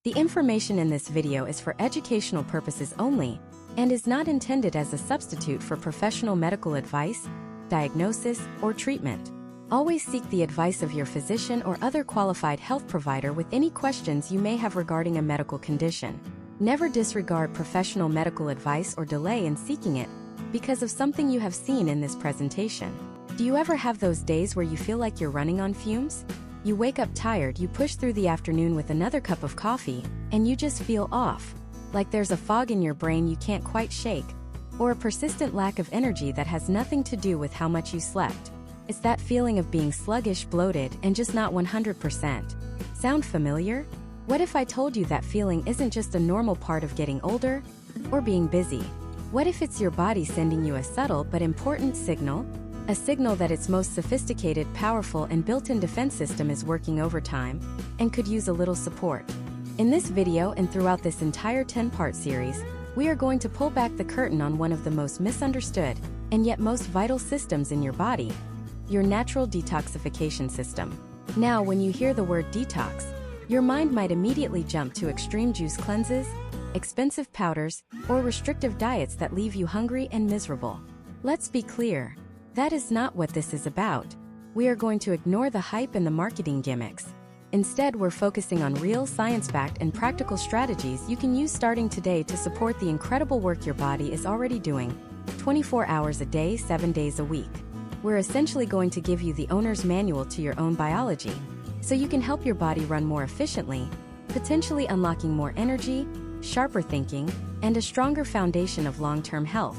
The information in this video is for educational purposes only and is not intended as a substitute for professional medical advice, diagnosis, or treatment. Always seek the advice of your physician or other qualified health provider with any questions you may have regarding a medical condition. Never disregard professional medical advice or delay in seeking it because of something you have seen in this presentation. Do you ever have those days where you feel like you're running on fumes? You wake up tired, you push through the afternoon with another cup of coffee, and you just feel off. Like there's a fog in your brain you can't quite shake, or a persistent lack of energy that has nothing to do with how much you slept. It's that feeling of being sluggish, bloated, and just not 100%. Sound familiar? What if I told you that feeling isn't just a normal part of getting older or being busy? What if it's your body sending you a subtle but important signal? A signal that its most sophisticated, powerful, and built-in defense system is working overtime and could use a little support. In this video and throughout this entire 10-part series, we are going to pull back the curtain on one of the most misunderstood and yet most vital systems in your body, your natural detoxification system. Now, when you hear the word detox, your mind might immediately jump to extreme juice cleanses, expensive powders, or restrictive diets that leave you hungry and miserable. Let's be clear, that is not what this is about. We are going to ignore the hype and the marketing gimmicks. Instead, we're focusing on real, science-backed, and practical strategies you can use starting today to support the incredible work your body is already doing, 24 hours a day, 7 days a week. We're essentially going to give you the owner's manual to your own biology, so you can help your body run more efficiently, potentially unlocking more energy, sharper thinking, and a stronger foundation of long-term health.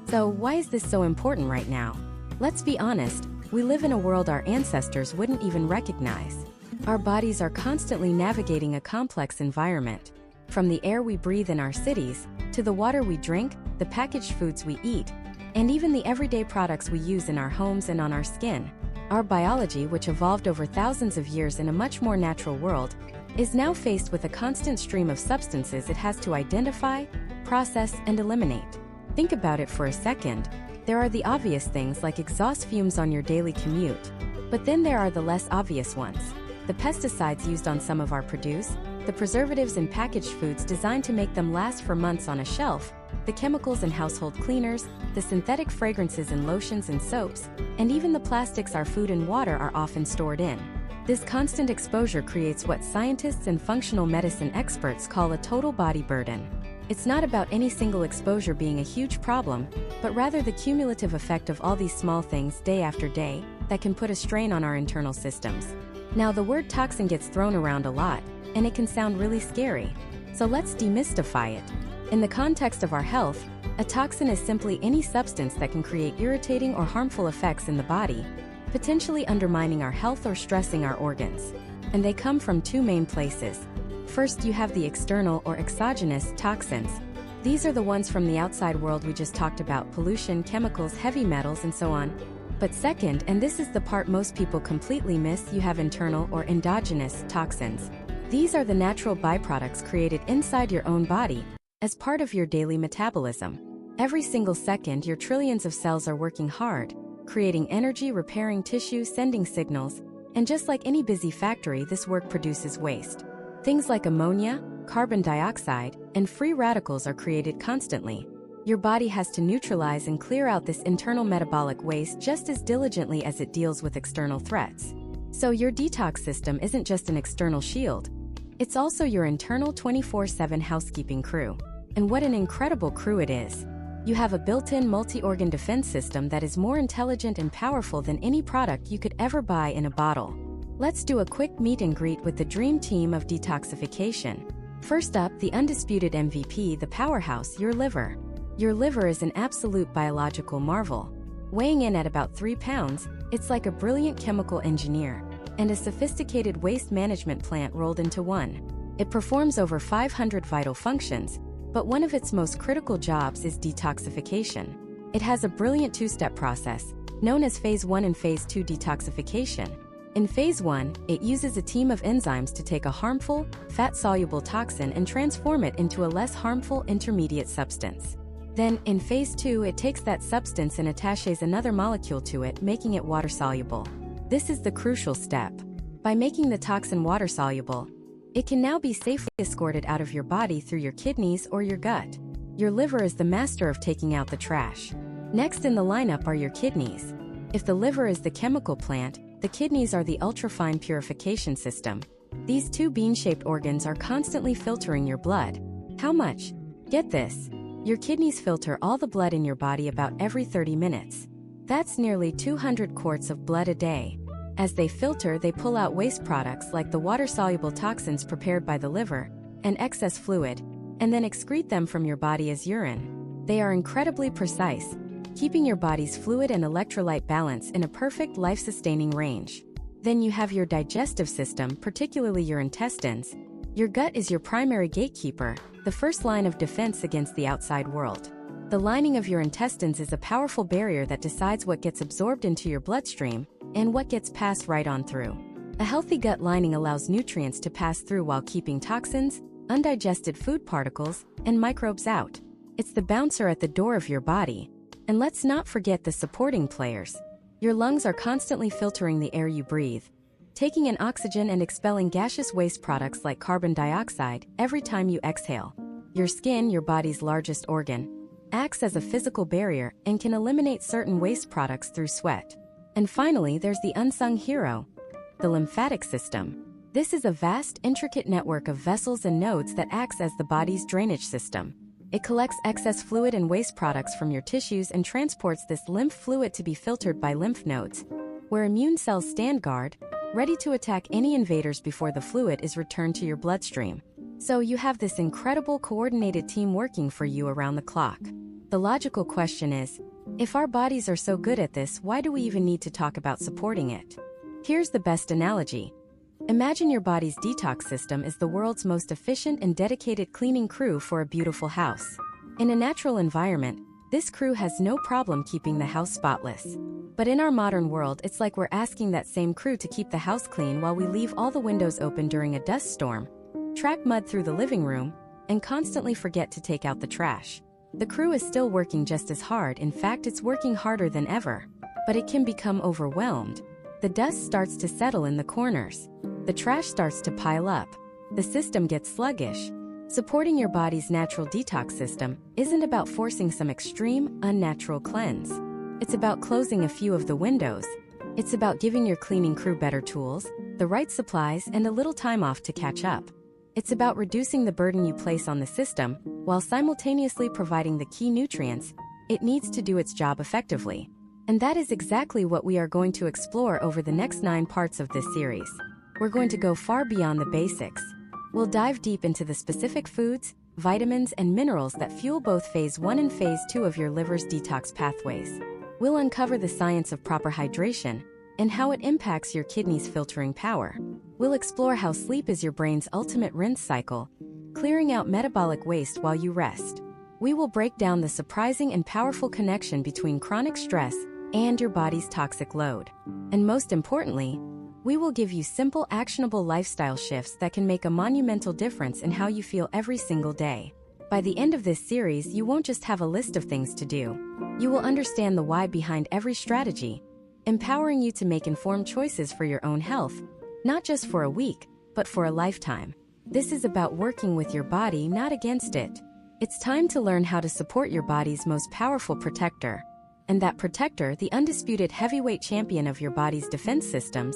So why is this so important right now? Let's be honest, we live in a world our ancestors wouldn't even recognize. Our bodies are constantly navigating a complex environment. From the air we breathe in our cities, to the water we drink, the packaged foods we eat, and even the everyday products we use in our homes and on our skin. Our biology, which evolved over thousands of years in a much more natural world, is now faced with a constant stream of substances it has to identify, process, and eliminate. Think about it for a second. There are the obvious things like exhaust fumes on your daily commute. But then there are the less obvious ones. The pesticides used on some of our produce, the preservatives in packaged foods designed to make them last for months on a shelf, the chemicals in household cleaners, the synthetic fragrances in lotions and soaps, and even the plastics our food and water are often stored in. This constant exposure creates what scientists and functional medicine experts call a total body burden. It's not about any single exposure being a huge problem, but rather the cumulative effect of all these small things day after day that can put a strain on our internal systems. Now, the word toxin gets thrown around a lot, and it can sound really scary. So let's demystify it. In the context of our health, a toxin is simply any substance that can create irritating or harmful effects in the body, potentially undermining our health or stressing our organs. And they come from two main places. First, you have the external or exogenous toxins. These are the ones from the outside world we just talked about: pollution, chemicals, heavy metals, and so on. But second, and this is the part most people completely miss, you have internal or endogenous toxins. These are the natural byproducts created inside your own body as part of your daily metabolism. Every single second, your trillions of cells are working hard, creating energy, repairing tissue, sending signals, and just like any busy factory, this work produces waste. Things like ammonia, carbon dioxide, and free radicals are created constantly. Your body has to neutralize and clear out this internal metabolic waste just as diligently as it deals with external threats. So your detox system isn't just an external shield. It's also your internal 24/7 housekeeping crew. And what an incredible crew it is. You have a built-in multi-organ defense system that is more intelligent and powerful than any product you could ever buy in a bottle. Let's do a quick meet and greet with the dream team of detoxification. First up, the undisputed MVP, the powerhouse, your liver. Your liver is an absolute biological marvel. Weighing in at about 3 pounds, it's like a brilliant chemical engineer and a sophisticated waste management plant rolled into one. It performs over 500 vital functions, but one of its most critical jobs is detoxification. It has a brilliant two-step process, known as Phase 1 and Phase 2 detoxification. In Phase 1, it uses a team of enzymes to take a harmful, fat-soluble toxin and transform it into a less harmful intermediate substance. Then, in Phase 2, it takes that substance and attaches another molecule to it, making it water-soluble. This is the crucial step. By making the toxin water-soluble, It can now be safely escorted out of your body through your kidneys or your gut. Your liver is the master of taking out the trash. Next in the lineup are your kidneys. If the liver is the chemical plant, the kidneys are the ultrafine purification system. These two bean-shaped organs are constantly filtering your blood. How much? Get this. Your kidneys filter all the blood in your body about every 30 minutes. That's nearly 200 quarts of blood a day. As they filter, they pull out waste products like the water-soluble toxins prepared by the liver and excess fluid, and then excrete them from your body as urine. They are incredibly precise, keeping your body's fluid and electrolyte balance in a perfect life-sustaining range. Then you have your digestive system, particularly your intestines. Your gut is your primary gatekeeper, the first line of defense against the outside world. The lining of your intestines is a powerful barrier that decides what gets absorbed into your bloodstream and what gets passed right on through. A healthy gut lining allows nutrients to pass through while keeping toxins, undigested food particles, and microbes out. It's the bouncer at the door of your body. And let's not forget the supporting players. Your lungs are constantly filtering the air you breathe, taking in oxygen and expelling gaseous waste products like carbon dioxide every time you exhale. Your skin, your body's largest organ, acts as a physical barrier and can eliminate certain waste products through sweat. And finally, there's the unsung hero, the lymphatic system. This is a vast, intricate network of vessels and nodes that acts as the body's drainage system. It collects excess fluid and waste products from your tissues and transports this lymph fluid to be filtered by lymph nodes, where immune cells stand guard, ready to attack any invaders before the fluid is returned to your bloodstream. So you have this incredible coordinated team working for you around the clock. The logical question is, if our bodies are so good at this, why do we even need to talk about supporting it? Here's the best analogy. Imagine your body's detox system is the world's most efficient and dedicated cleaning crew for a beautiful house. In a natural environment, this crew has no problem keeping the house spotless. But in our modern world, it's like we're asking that same crew to keep the house clean while we leave all the windows open during a dust storm, track mud through the living room, and constantly forget to take out the trash. The crew is still working just as hard. In fact, it's working harder than ever. But it can become overwhelmed. The dust starts to settle in the corners. The trash starts to pile up. The system gets sluggish. Supporting your body's natural detox system isn't about forcing some extreme, unnatural cleanse. It's about closing a few of the windows. It's about giving your cleaning crew better tools, the right supplies, and a little time off to catch up. It's about reducing the burden you place on the system while simultaneously providing the key nutrients it needs to do its job effectively. And that is exactly what we are going to explore over the next 9 parts of this series. We're going to go far beyond the basics. We'll dive deep into the specific foods, vitamins, and minerals that fuel both Phase 1 and Phase 2 of your liver's detox pathways. We'll uncover the science of proper hydration and how it impacts your kidneys' filtering power. We'll explore how sleep is your brain's ultimate rinse cycle, clearing out metabolic waste while you rest. We will break down the surprising and powerful connection between chronic stress and your body's toxic load. And most importantly, we will give you simple, actionable lifestyle shifts that can make a monumental difference in how you feel every single day. By the end of this series, you won't just have a list of things to do. You will understand the why behind every strategy, empowering you to make informed choices for your own health, not just for a week, but for a lifetime. This is about working with your body, not against it. It's time to learn how to support your body's most powerful protector. And that protector, the undisputed heavyweight champion of your body's defense systems,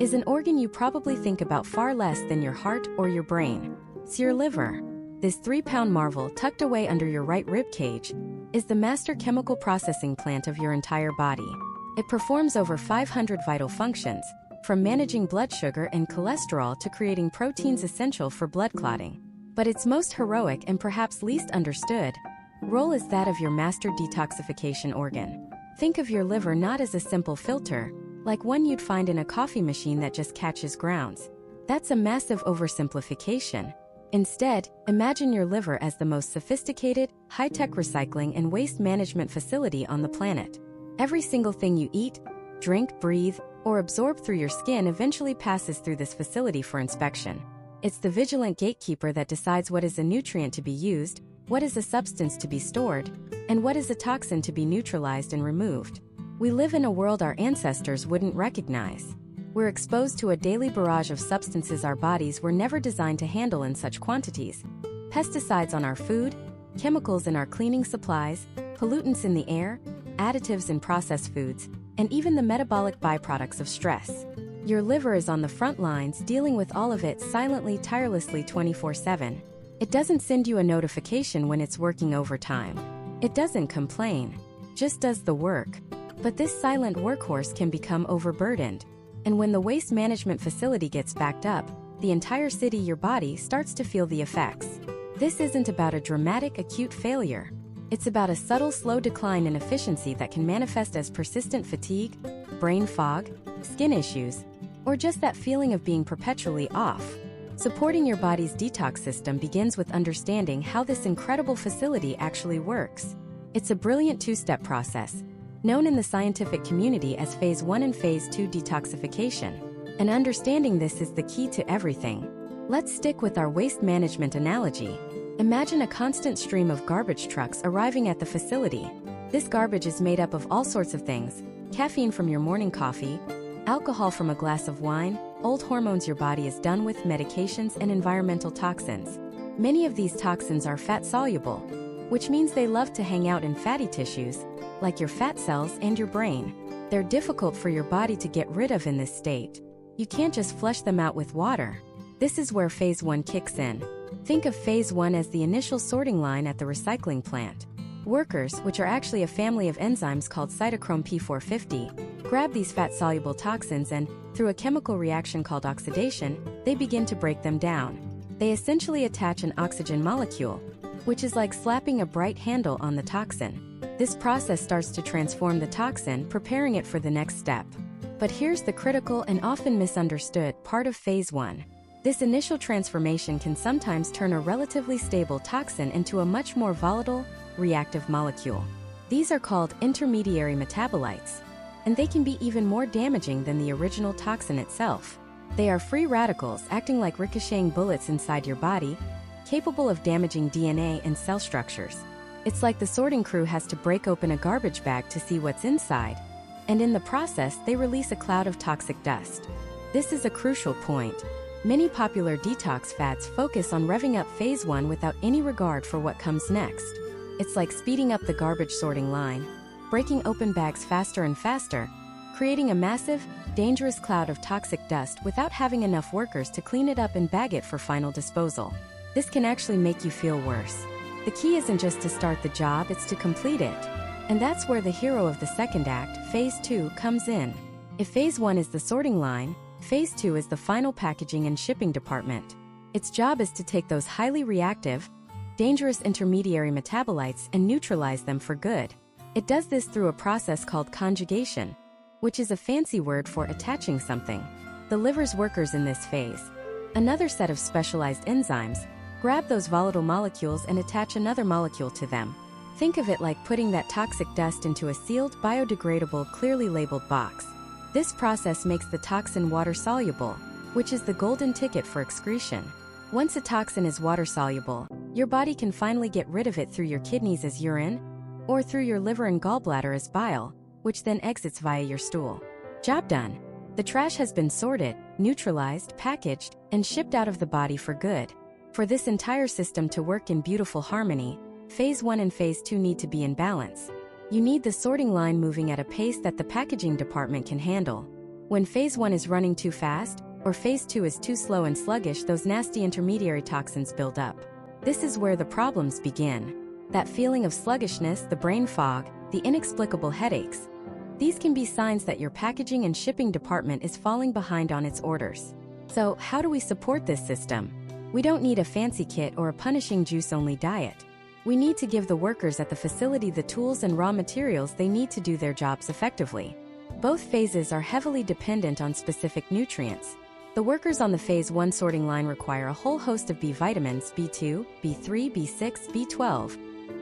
is an organ you probably think about far less than your heart or your brain. It's your liver. This 3-pound marvel tucked away under your right rib cage is the master chemical processing plant of your entire body. It performs over 500 vital functions, from managing blood sugar and cholesterol to creating proteins essential for blood clotting. But its most heroic and perhaps least understood role is that of your master detoxification organ. Think of your liver not as a simple filter, like one you'd find in a coffee machine that just catches grounds. That's a massive oversimplification. Instead, imagine your liver as the most sophisticated, high-tech recycling and waste management facility on the planet. Every single thing you eat, drink, breathe, or absorb through your skin eventually passes through this facility for inspection. It's the vigilant gatekeeper that decides what is a nutrient to be used, what is a substance to be stored, and what is a toxin to be neutralized and removed. We live in a world our ancestors wouldn't recognize. We're exposed to a daily barrage of substances our bodies were never designed to handle in such quantities. Pesticides on our food, chemicals in our cleaning supplies, pollutants in the air, additives in processed foods, and even the metabolic byproducts of stress. Your liver is on the front lines dealing with all of it silently, tirelessly 24/7. It doesn't send you a notification when it's working overtime. It doesn't complain, just does the work. But this silent workhorse can become overburdened. And when the waste management facility gets backed up, the entire city, your body, starts to feel the effects. This isn't about a dramatic, acute failure. It's about a subtle, slow decline in efficiency that can manifest as persistent fatigue, brain fog, skin issues, or just that feeling of being perpetually off. Supporting your body's detox system begins with understanding how this incredible facility actually works. It's a brilliant two-step process, known in the scientific community as Phase 1 and Phase 2 detoxification. And understanding this is the key to everything. Let's stick with our waste management analogy. Imagine a constant stream of garbage trucks arriving at the facility. This garbage is made up of all sorts of things: caffeine from your morning coffee, alcohol from a glass of wine, old hormones your body is done with, medications, and environmental toxins. Many of these toxins are fat-soluble, which means they love to hang out in fatty tissues, like your fat cells and your brain. They're difficult for your body to get rid of in this state. You can't just flush them out with water. This is where Phase 1 kicks in. Think of Phase 1 as the initial sorting line at the recycling plant. Workers, which are actually a family of enzymes called cytochrome P450, grab these fat-soluble toxins and, through a chemical reaction called oxidation, they begin to break them down. They essentially attach an oxygen molecule, which is like slapping a bright handle on the toxin. This process starts to transform the toxin, preparing it for the next step. But here's the critical and often misunderstood part of Phase 1. This initial transformation can sometimes turn a relatively stable toxin into a much more volatile, reactive molecule. These are called intermediary metabolites, and they can be even more damaging than the original toxin itself. They are free radicals acting like ricocheting bullets inside your body, capable of damaging DNA and cell structures. It's like the sorting crew has to break open a garbage bag to see what's inside, and in the process they release a cloud of toxic dust. This is a crucial point. Many popular detox fads focus on revving up Phase 1 without any regard for what comes next. It's like speeding up the garbage sorting line, breaking open bags faster and faster, creating a massive, dangerous cloud of toxic dust without having enough workers to clean it up and bag it for final disposal. This can actually make you feel worse. The key isn't just to start the job, it's to complete it. And that's where the hero of the second act, Phase 2, comes in. If Phase 1 is the sorting line, Phase 2 is the final packaging and shipping department. Its job is to take those highly reactive, dangerous intermediary metabolites and neutralize them for good. It does this through a process called conjugation, which is a fancy word for attaching something. The liver's workers in this phase, another set of specialized enzymes, grab those volatile molecules and attach another molecule to them. Think of it like putting that toxic dust into a sealed, biodegradable, clearly labeled box. This process makes the toxin water-soluble, which is the golden ticket for excretion. Once a toxin is water-soluble, your body can finally get rid of it through your kidneys as urine, or through your liver and gallbladder as bile, which then exits via your stool. Job done. The trash has been sorted, neutralized, packaged, and shipped out of the body for good. For this entire system to work in beautiful harmony, Phase 1 and Phase 2 need to be in balance. You need the sorting line moving at a pace that the packaging department can handle. When Phase 1 is running too fast, or Phase 2 is too slow and sluggish, those nasty intermediary toxins build up. This is where the problems begin. That feeling of sluggishness, the brain fog, the inexplicable headaches. These can be signs that your packaging and shipping department is falling behind on its orders. So, how do we support this system? We don't need a fancy kit or a punishing juice-only diet. We need to give the workers at the facility the tools and raw materials they need to do their jobs effectively. Both phases are heavily dependent on specific nutrients. The workers on the Phase 1 sorting line require a whole host of B vitamins, B2, B3, B6, B12,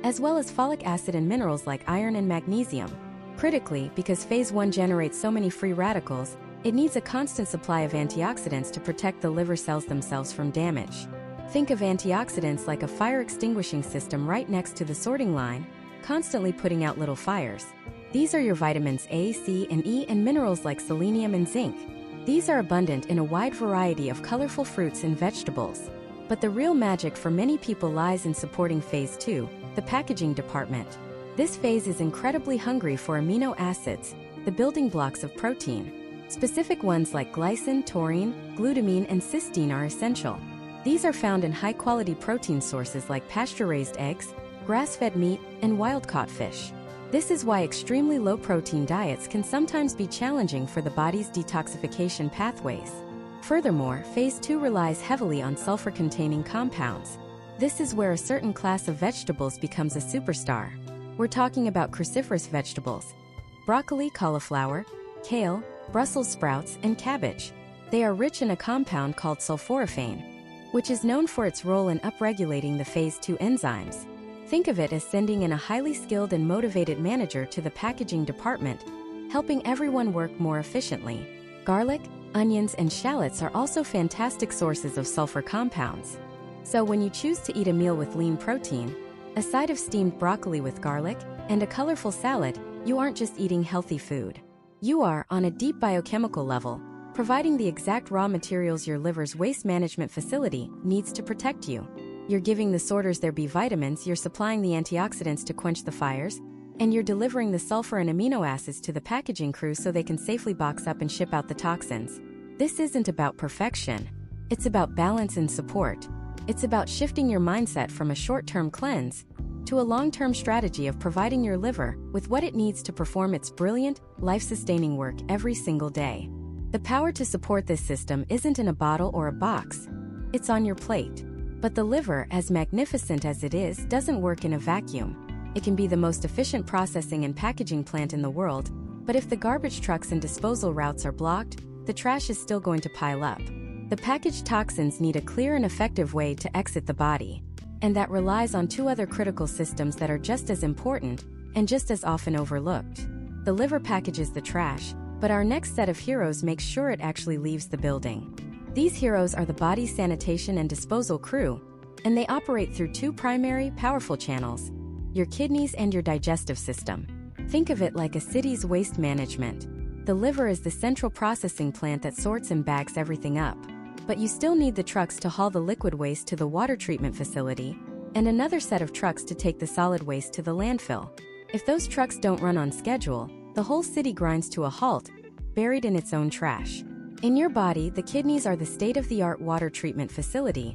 as well as folic acid and minerals like iron and magnesium. Critically, because Phase 1 generates so many free radicals, it needs a constant supply of antioxidants to protect the liver cells themselves from damage. Think of antioxidants like a fire extinguishing system right next to the sorting line, constantly putting out little fires. These are your vitamins A, C, and E, and minerals like selenium and zinc. These are abundant in a wide variety of colorful fruits and vegetables. But the real magic for many people lies in supporting phase 2, the packaging department. This phase is incredibly hungry for amino acids, the building blocks of protein. Specific ones like glycine, taurine, glutamine, and cysteine are essential. These are found in high-quality protein sources like pasture-raised eggs, grass-fed meat, and wild-caught fish. This is why extremely low-protein diets can sometimes be challenging for the body's detoxification pathways. Furthermore, phase 2 relies heavily on sulfur-containing compounds. This is where a certain class of vegetables becomes a superstar. We're talking about cruciferous vegetables: broccoli, cauliflower, kale, Brussels sprouts, and cabbage. They are rich in a compound called sulforaphane, which is known for its role in upregulating the phase 2 enzymes. Think of it as sending in a highly skilled and motivated manager to the packaging department, helping everyone work more efficiently. Garlic, onions, and shallots are also fantastic sources of sulfur compounds. So when you choose to eat a meal with lean protein, a side of steamed broccoli with garlic, and a colorful salad, you aren't just eating healthy food. You are, on a deep biochemical level, providing the exact raw materials your liver's waste management facility needs to protect you. You're giving the sorters their B vitamins, you're supplying the antioxidants to quench the fires, and you're delivering the sulfur and amino acids to the packaging crew so they can safely box up and ship out the toxins. This isn't about perfection. It's about balance and support. It's about shifting your mindset from a short-term cleanse to a long-term strategy of providing your liver with what it needs to perform its brilliant, life-sustaining work every single day. The power to support this system isn't in a bottle or a box. It's on your plate. But the liver, as magnificent as it is, doesn't work in a vacuum. It can be the most efficient processing and packaging plant in the world, but if the garbage trucks and disposal routes are blocked, the trash is still going to pile up. The packaged toxins need a clear and effective way to exit the body. And that relies on two other critical systems that are just as important and just as often overlooked. The liver packages the trash, but our next set of heroes makes sure it actually leaves the building. These heroes are the body's sanitation and disposal crew, and they operate through two primary, powerful channels: your kidneys and your digestive system. Think of it like a city's waste management. The liver is the central processing plant that sorts and bags everything up. But you still need the trucks to haul the liquid waste to the water treatment facility, and another set of trucks to take the solid waste to the landfill. If those trucks don't run on schedule, the whole city grinds to a halt, buried in its own trash. In your body, the kidneys are the state-of-the-art water treatment facility,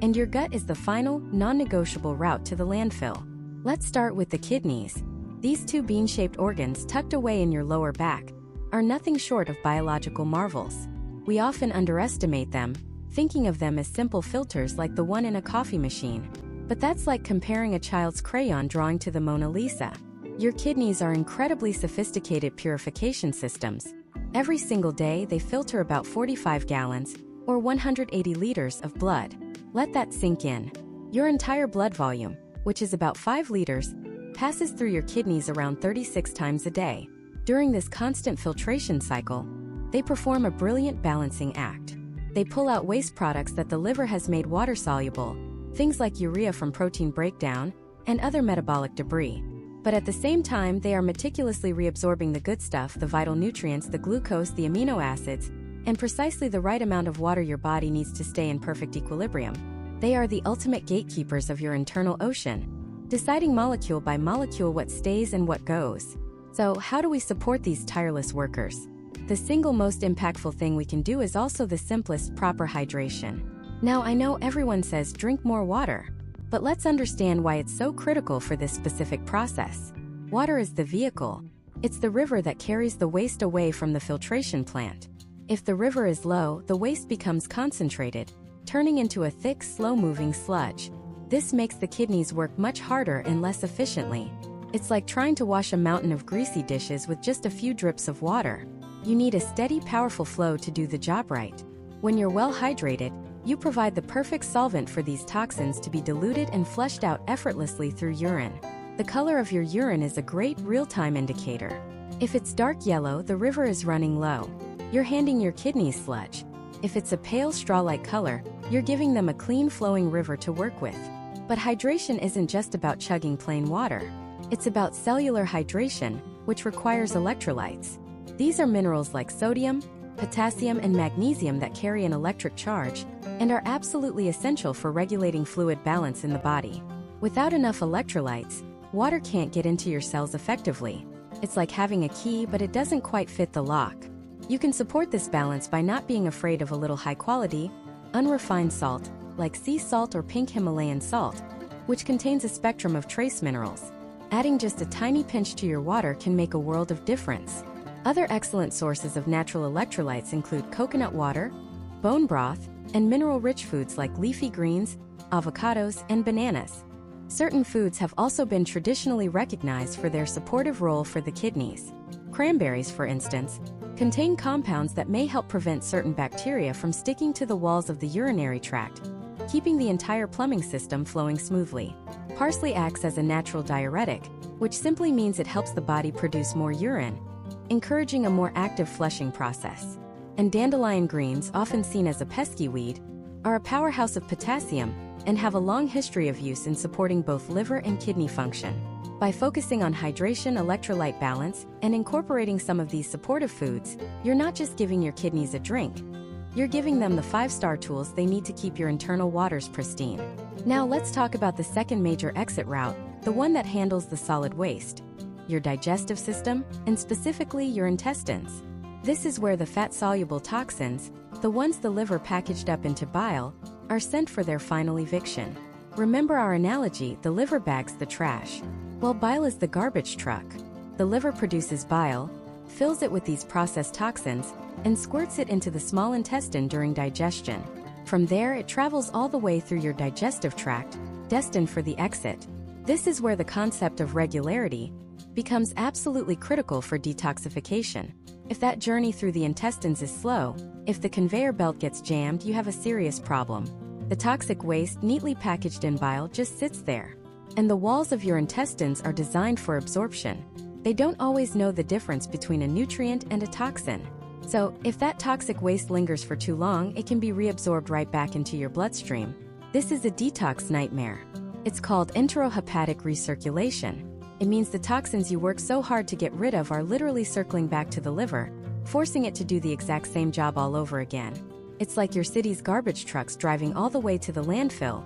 and your gut is the final, non-negotiable route to the landfill. Let's start with the kidneys. These two bean-shaped organs tucked away in your lower back are nothing short of biological marvels. We often underestimate them, thinking of them as simple filters like the one in a coffee machine. But that's like comparing a child's crayon drawing to the Mona Lisa. Your kidneys are incredibly sophisticated purification systems. Every single day, they filter about 45 gallons, or 180 liters of blood. Let that sink in. Your entire blood volume, which is about 5 liters, passes through your kidneys around 36 times a day. During this constant filtration cycle, they perform a brilliant balancing act. They pull out waste products that the liver has made water-soluble, things like urea from protein breakdown, and other metabolic debris. But at the same time, they are meticulously reabsorbing the good stuff, the vital nutrients, the glucose, the amino acids, and precisely the right amount of water your body needs to stay in perfect equilibrium. They are the ultimate gatekeepers of your internal ocean, deciding molecule by molecule what stays and what goes. So, how do we support these tireless workers? The single most impactful thing we can do is also the simplest: proper hydration. Now, I know everyone says drink more water, but let's understand why it's so critical for this specific process. Water is the vehicle. It's the river that carries the waste away from the filtration plant. If the river is low, the waste becomes concentrated, turning into a thick, slow-moving sludge. This makes the kidneys work much harder and less efficiently. It's like trying to wash a mountain of greasy dishes with just a few drips of water. You need a steady, powerful flow to do the job right. When you're well hydrated, you provide the perfect solvent for these toxins to be diluted and flushed out effortlessly through urine. The color of your urine is a great real-time indicator. If it's dark yellow, the river is running low. You're handing your kidneys sludge. If it's a pale straw-like color, you're giving them a clean flowing river to work with. But hydration isn't just about chugging plain water. It's about cellular hydration, which requires electrolytes. These are minerals like sodium, potassium, and magnesium that carry an electric charge and are absolutely essential for regulating fluid balance in the body. Without enough electrolytes, water can't get into your cells effectively. It's like having a key, but it doesn't quite fit the lock. You can support this balance by not being afraid of a little high-quality, unrefined salt, like sea salt or pink Himalayan salt, which contains a spectrum of trace minerals. Adding just a tiny pinch to your water can make a world of difference. Other excellent sources of natural electrolytes include coconut water, bone broth, and mineral-rich foods like leafy greens, avocados, and bananas. Certain foods have also been traditionally recognized for their supportive role for the kidneys. Cranberries, for instance, contain compounds that may help prevent certain bacteria from sticking to the walls of the urinary tract, keeping the entire plumbing system flowing smoothly. Parsley acts as a natural diuretic, which simply means it helps the body produce more urine, encouraging a more active flushing process. And dandelion greens, often seen as a pesky weed, are a powerhouse of potassium and have a long history of use in supporting both liver and kidney function. By focusing on hydration, electrolyte balance, and incorporating some of these supportive foods, you're not just giving your kidneys a drink, you're giving them the 5-star tools they need to keep your internal waters pristine. Now let's talk about the second major exit route, the one that handles the solid waste: your digestive system, and specifically your intestines. This is where the fat-soluble toxins, the ones the liver packaged up into bile, are sent for their final eviction. Remember our analogy: the liver bags the trash, while bile is the garbage truck. The liver produces bile, fills it with these processed toxins, and squirts it into the small intestine during digestion. From there, it travels all the way through your digestive tract, destined for the exit. This is where the concept of regularity becomes absolutely critical for detoxification. If that journey through the intestines is slow, if the conveyor belt gets jammed, you have a serious problem. The toxic waste, neatly packaged in bile, just sits there. And the walls of your intestines are designed for absorption. They don't always know the difference between a nutrient and a toxin. So, if that toxic waste lingers for too long, it can be reabsorbed right back into your bloodstream. This is a detox nightmare. It's called enterohepatic recirculation. It means the toxins you work so hard to get rid of are literally circling back to the liver, forcing it to do the exact same job all over again. It's like your city's garbage trucks driving all the way to the landfill,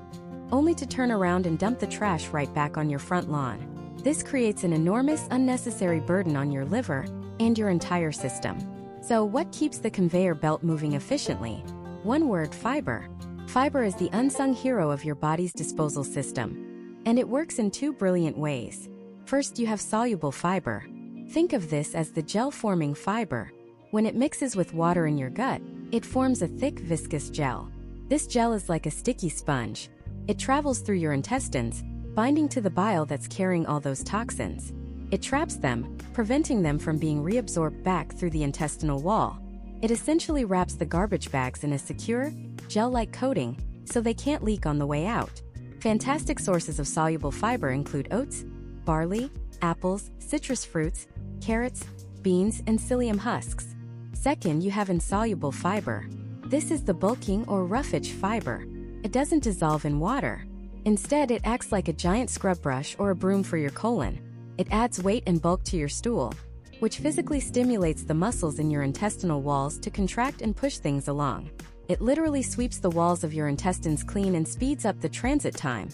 only to turn around and dump the trash right back on your front lawn. This creates an enormous, unnecessary burden on your liver and your entire system. So what keeps the conveyor belt moving efficiently? One word: fiber. Fiber is the unsung hero of your body's disposal system, and it works in 2 brilliant ways. First, you have soluble fiber. Think of this as the gel-forming fiber. When it mixes with water in your gut, it forms a thick, viscous gel. This gel is like a sticky sponge. It travels through your intestines, binding to the bile that's carrying all those toxins. It traps them, preventing them from being reabsorbed back through the intestinal wall. It essentially wraps the garbage bags in a secure, gel-like coating, so they can't leak on the way out. Fantastic sources of soluble fiber include oats, barley, apples, citrus fruits, carrots, beans, and psyllium husks. Second, you have insoluble fiber. This is the bulking or roughage fiber. It doesn't dissolve in water. Instead, it acts like a giant scrub brush or a broom for your colon. It adds weight and bulk to your stool, which physically stimulates the muscles in your intestinal walls to contract and push things along. It literally sweeps the walls of your intestines clean and speeds up the transit time,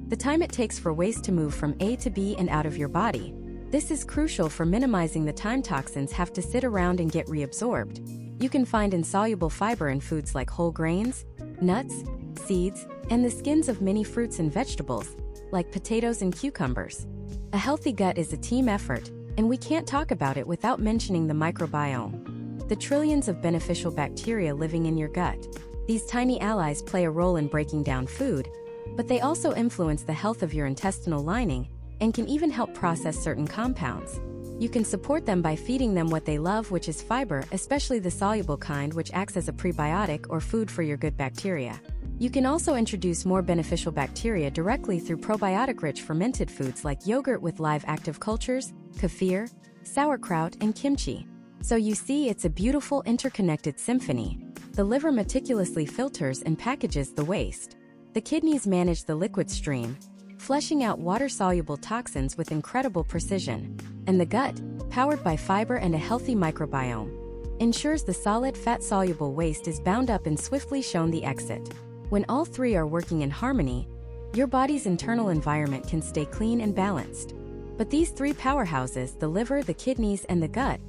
the time it takes for waste to move from A to B and out of your body. This is crucial for minimizing the time toxins have to sit around and get reabsorbed. You can find insoluble fiber in foods like whole grains, nuts, seeds, and the skins of many fruits and vegetables, like potatoes and cucumbers. A healthy gut is a team effort, and we can't talk about it without mentioning the microbiome. The trillions of beneficial bacteria living in your gut. These tiny allies play a role in breaking down food, but they also influence the health of your intestinal lining and can even help process certain compounds. You can support them by feeding them what they love, which is fiber, especially the soluble kind, which acts as a prebiotic or food for your good bacteria. You can also introduce more beneficial bacteria directly through probiotic-rich fermented foods like yogurt with live active cultures, kefir, sauerkraut, and kimchi. So you see, it's a beautiful interconnected symphony. The liver meticulously filters and packages the waste. The kidneys manage the liquid stream, flushing out water-soluble toxins with incredible precision. And the gut, powered by fiber and a healthy microbiome, ensures the solid fat-soluble waste is bound up and swiftly shown the exit. When all three are working in harmony, your body's internal environment can stay clean and balanced. But these three powerhouses, the liver, the kidneys, and the gut,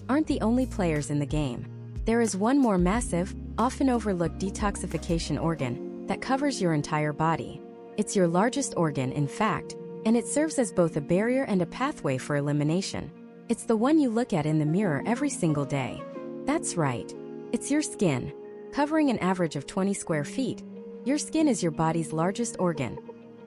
aren't the only players in the game. There is one more massive, often overlooked detoxification organ that covers your entire body. It's your largest organ, in fact, and it serves as both a barrier and a pathway for elimination. It's the one you look at in the mirror every single day. That's right. It's your skin. Covering an average of 20 square feet, your skin is your body's largest organ.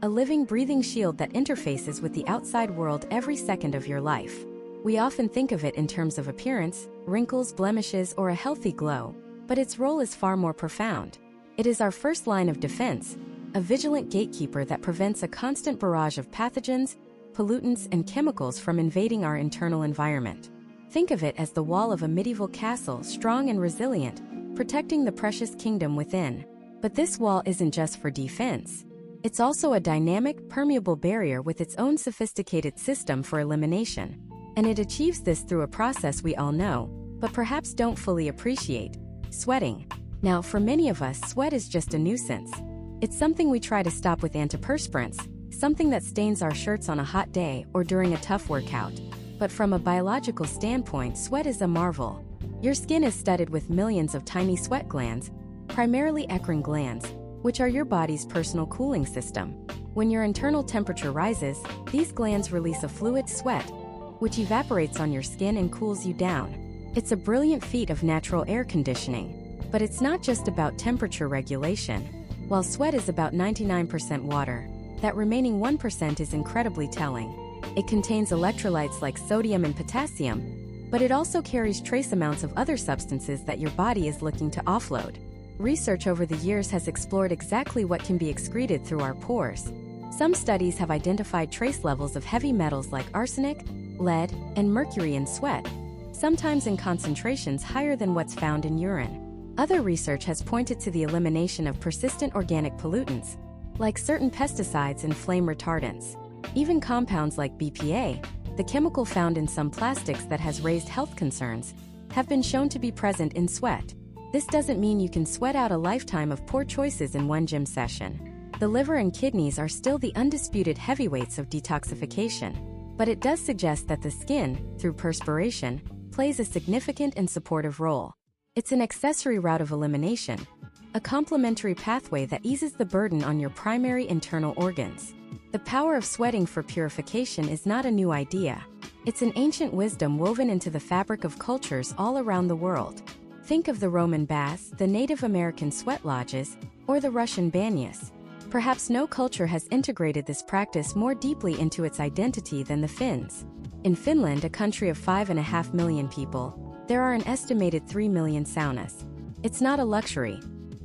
A living, breathing shield that interfaces with the outside world every second of your life. We often think of it in terms of appearance, wrinkles, blemishes, or a healthy glow, but its role is far more profound. It is our first line of defense, a vigilant gatekeeper that prevents a constant barrage of pathogens, pollutants, and chemicals from invading our internal environment. Think of it as the wall of a medieval castle, strong and resilient, protecting the precious kingdom within. But this wall isn't just for defense. It's also a dynamic, permeable barrier with its own sophisticated system for elimination. And it achieves this through a process we all know, but perhaps don't fully appreciate: sweating. Now, for many of us, sweat is just a nuisance. It's something we try to stop with antiperspirants, something that stains our shirts on a hot day or during a tough workout. But from a biological standpoint, sweat is a marvel. Your skin is studded with millions of tiny sweat glands, primarily eccrine glands, which are your body's personal cooling system. When your internal temperature rises, these glands release a fluid, sweat, which evaporates on your skin and cools you down. It's a brilliant feat of natural air conditioning. But it's not just about temperature regulation. While sweat is about 99% water, that remaining 1% is incredibly telling. It contains electrolytes like sodium and potassium, but it also carries trace amounts of other substances that your body is looking to offload. Research over the years has explored exactly what can be excreted through our pores. Some studies have identified trace levels of heavy metals like arsenic, lead, and mercury in sweat, sometimes in concentrations higher than what's found in urine. Other research has pointed to the elimination of persistent organic pollutants, like certain pesticides and flame retardants. Even compounds like BPA, the chemical found in some plastics that has raised health concerns, have been shown to be present in sweat. This doesn't mean you can sweat out a lifetime of poor choices in one gym session. The liver and kidneys are still the undisputed heavyweights of detoxification. But it does suggest that the skin, through perspiration, plays a significant and supportive role. It's an accessory route of elimination, a complementary pathway that eases the burden on your primary internal organs. The power of sweating for purification is not a new idea. It's an ancient wisdom woven into the fabric of cultures all around the world. Think of the Roman baths, the Native American sweat lodges, or the Russian banyas. Perhaps no culture has integrated this practice more deeply into its identity than the Finns. In Finland, a country of 5.5 million people, there are an estimated 3 million saunas. It's not a luxury.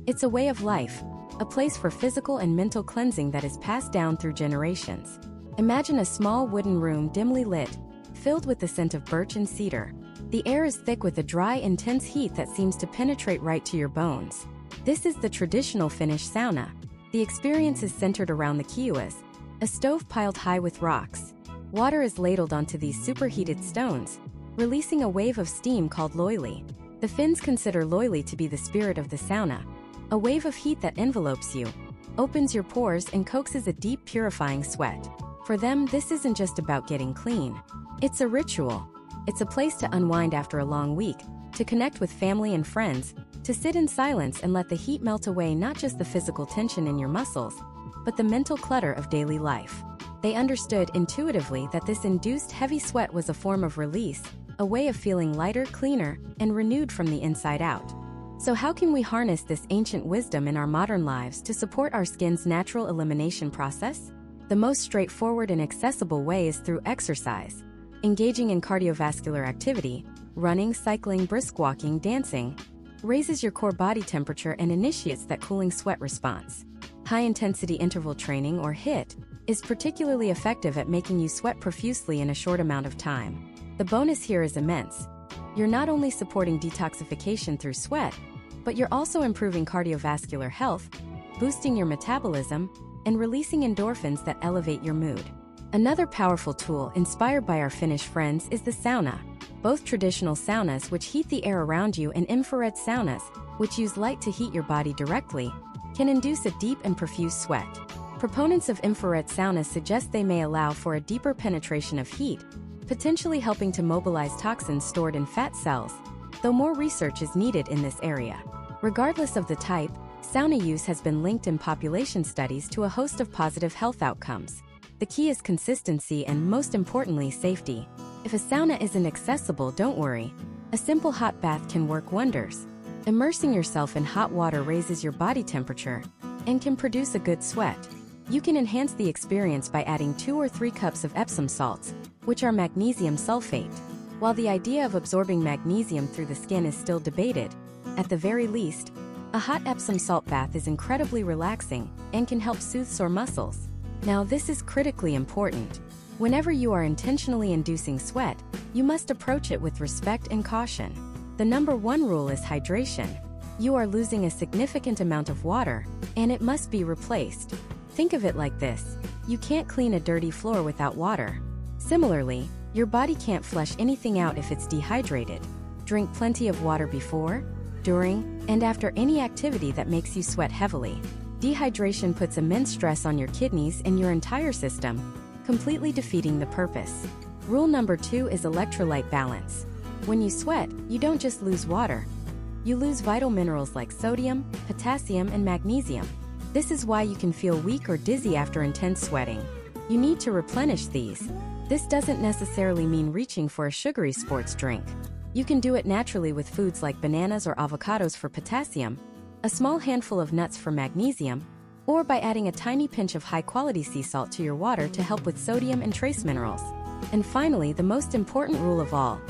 It's a way of life, a place for physical and mental cleansing that is passed down through generations. Imagine a small wooden room dimly lit, filled with the scent of birch and cedar. The air is thick with a dry, intense heat that seems to penetrate right to your bones. This is the traditional Finnish sauna. The experience is centered around the kiuas, a stove piled high with rocks. Water is ladled onto these superheated stones, releasing a wave of steam called loili. The Finns consider loili to be the spirit of the sauna, a wave of heat that envelopes you, opens your pores, and coaxes a deep, purifying sweat. For them, this isn't just about getting clean. It's a ritual. It's a place to unwind after a long week, to connect with family and friends, to sit in silence and let the heat melt away not just the physical tension in your muscles, but the mental clutter of daily life. They understood intuitively that this induced heavy sweat was a form of release, a way of feeling lighter, cleaner, and renewed from the inside out. So how can we harness this ancient wisdom in our modern lives to support our skin's natural elimination process? The most straightforward and accessible way is through exercise. Engaging in cardiovascular activity, running, cycling, brisk walking, dancing, raises your core body temperature and initiates that cooling sweat response. High-intensity interval training, or HIIT, is particularly effective at making you sweat profusely in a short amount of time. The bonus here is immense. You're not only supporting detoxification through sweat, but you're also improving cardiovascular health, boosting your metabolism, and releasing endorphins that elevate your mood. Another powerful tool inspired by our Finnish friends is the sauna. both traditional saunas, which heat the air around you, and infrared saunas, which use light to heat your body directly, can induce a deep and profuse sweat. Proponents of infrared saunas suggest they may allow for a deeper penetration of heat, potentially helping to mobilize toxins stored in fat cells, though more research is needed in this area. Regardless of the type, sauna use has been linked in population studies to a host of positive health outcomes. The key is consistency and, most importantly, safety. If a sauna isn't accessible, don't worry. A simple hot bath can work wonders. Immersing yourself in hot water raises your body temperature and can produce a good sweat. You can enhance the experience by adding 2 or 3 cups of Epsom salts, which are magnesium sulfate. While the idea of absorbing magnesium through the skin is still debated, at the very least, a hot Epsom salt bath is incredibly relaxing and can help soothe sore muscles. Now, this is critically important. Whenever you are intentionally inducing sweat, you must approach it with respect and caution. The number 1 rule is hydration. You are losing a significant amount of water, and it must be replaced. Think of it like this: you can't clean a dirty floor without water. Similarly, your body can't flush anything out if it's dehydrated. Drink plenty of water before, during, and after any activity that makes you sweat heavily. Dehydration puts immense stress on your kidneys and your entire system, completely defeating the purpose. Rule number 2 is electrolyte balance. When you sweat, you don't just lose water. You lose vital minerals like sodium, potassium, and magnesium. This is why you can feel weak or dizzy after intense sweating. You need to replenish these. This doesn't necessarily mean reaching for a sugary sports drink. You can do it naturally with foods like bananas or avocados for potassium, a small handful of nuts for magnesium, or by adding a tiny pinch of high-quality sea salt to your water to help with sodium and trace minerals. And finally, the most important rule of all: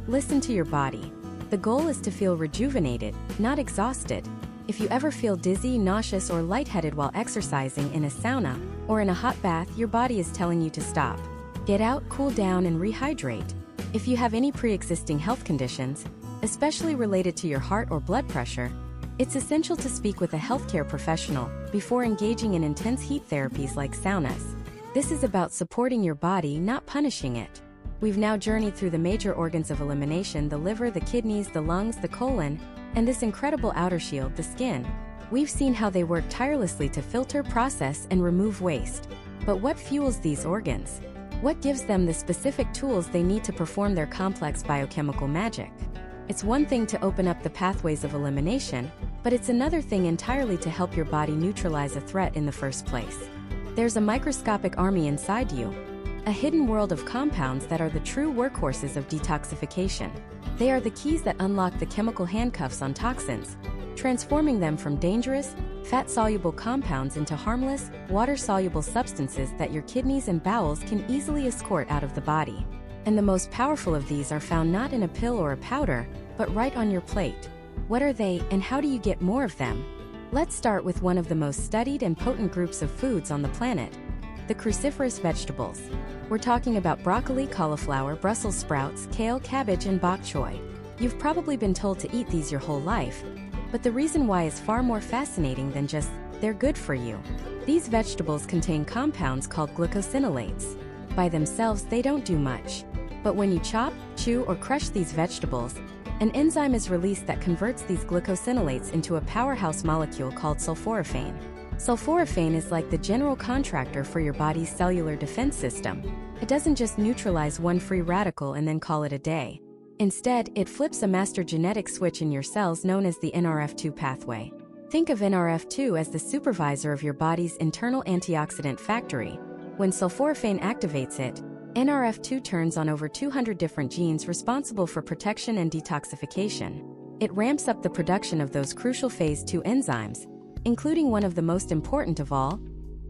listen to your body. The goal is to feel rejuvenated, not exhausted. If you ever feel dizzy, nauseous, or lightheaded while exercising in a sauna or in a hot bath, your body is telling you to stop. Get out, cool down, and rehydrate. If you have any pre-existing health conditions, especially related to your heart or blood pressure, it's essential to speak with a healthcare professional before engaging in intense heat therapies like saunas. This is about supporting your body, not punishing it. We've now journeyed through the major organs of elimination: the liver, the kidneys, the lungs, the colon, and this incredible outer shield, the skin. We've seen how they work tirelessly to filter, process, and remove waste. But what fuels these organs? What gives them the specific tools they need to perform their complex biochemical magic? It's one thing to open up the pathways of elimination, but it's another thing entirely to help your body neutralize a threat in the first place. There's a microscopic army inside you, a hidden world of compounds that are the true workhorses of detoxification. They are the keys that unlock the chemical handcuffs on toxins, transforming them from dangerous, fat-soluble compounds into harmless, water-soluble substances that your kidneys and bowels can easily escort out of the body. And the most powerful of these are found not in a pill or a powder, but right on your plate. What are they, and how do you get more of them? Let's start with one of the most studied and potent groups of foods on the planet: the cruciferous vegetables. We're talking about broccoli, cauliflower, Brussels sprouts, kale, cabbage, and bok choy. You've probably been told to eat these your whole life, but the reason why is far more fascinating than just they're good for you. These vegetables contain compounds called glucosinolates. By themselves, they don't do much. But when you chop, chew, or crush these vegetables, an enzyme is released that converts these glucosinolates into a powerhouse molecule called sulforaphane. Sulforaphane is like the general contractor for your body's cellular defense system. It doesn't just neutralize one free radical and then call it a day. Instead, it flips a master genetic switch in your cells known as the NRF2 pathway. Think of NRF2 as the supervisor of your body's internal antioxidant factory. When sulforaphane activates it, NRF2 turns on over 200 different genes responsible for protection and detoxification. It ramps up the production of those crucial phase 2 enzymes, including one of the most important of all,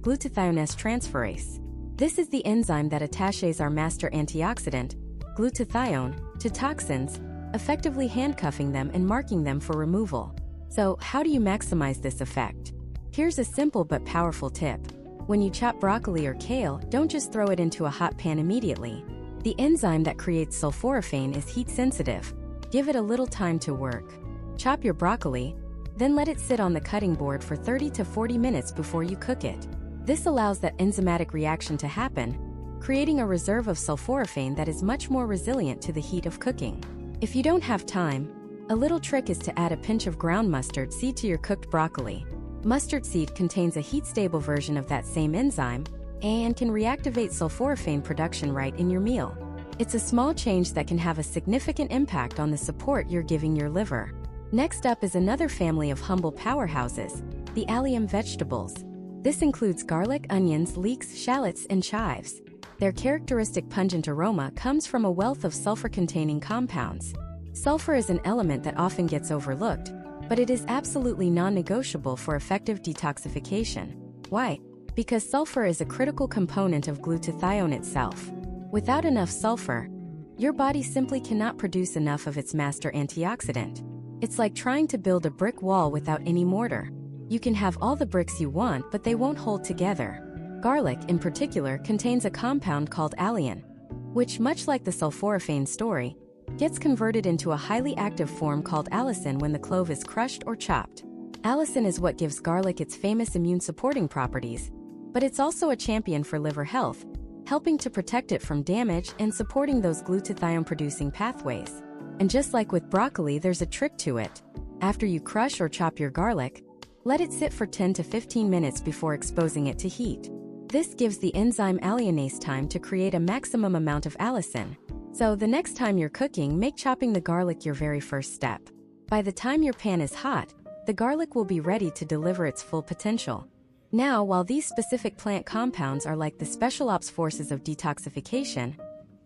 glutathione transferase. This is the enzyme that attaches our master antioxidant, glutathione, to toxins, effectively handcuffing them and marking them for removal. So, how do you maximize this effect? Here's a simple but powerful tip. When you chop broccoli or kale, don't just throw it into a hot pan immediately. The enzyme that creates sulforaphane is heat sensitive. Give it a little time to work. Chop your broccoli, then let it sit on the cutting board for 30 to 40 minutes before you cook it. This allows that enzymatic reaction to happen, creating a reserve of sulforaphane that is much more resilient to the heat of cooking. If you don't have time, a little trick is to add a pinch of ground mustard seed to your cooked broccoli. Mustard seed contains a heat-stable version of that same enzyme and can reactivate sulforaphane production right in your meal. It's a small change that can have a significant impact on the support you're giving your liver. Next up is another family of humble powerhouses, the allium vegetables. This includes garlic, onions, leeks, shallots, and chives. Their characteristic pungent aroma comes from a wealth of sulfur-containing compounds. Sulfur is an element that often gets overlooked, but it is absolutely non-negotiable for effective detoxification. Why? Because sulfur is a critical component of glutathione itself. Without enough sulfur, your body simply cannot produce enough of its master antioxidant. It's like trying to build a brick wall without any mortar. You can have all the bricks you want, but they won't hold together. Garlic, in particular, contains a compound called alliin, which, much like the sulforaphane story, gets converted into a highly active form called allicin when the clove is crushed or chopped. Allicin is what gives garlic its famous immune-supporting properties, but it's also a champion for liver health, helping to protect it from damage and supporting those glutathione-producing pathways. And just like with broccoli, there's a trick to it. After you crush or chop your garlic, let it sit for 10 to 15 minutes before exposing it to heat. This gives the enzyme alliinase time to create a maximum amount of allicin. So the next time you're cooking, make chopping the garlic your very first step. By the time your pan is hot, the garlic will be ready to deliver its full potential. Now, while these specific plant compounds are like the special ops forces of detoxification,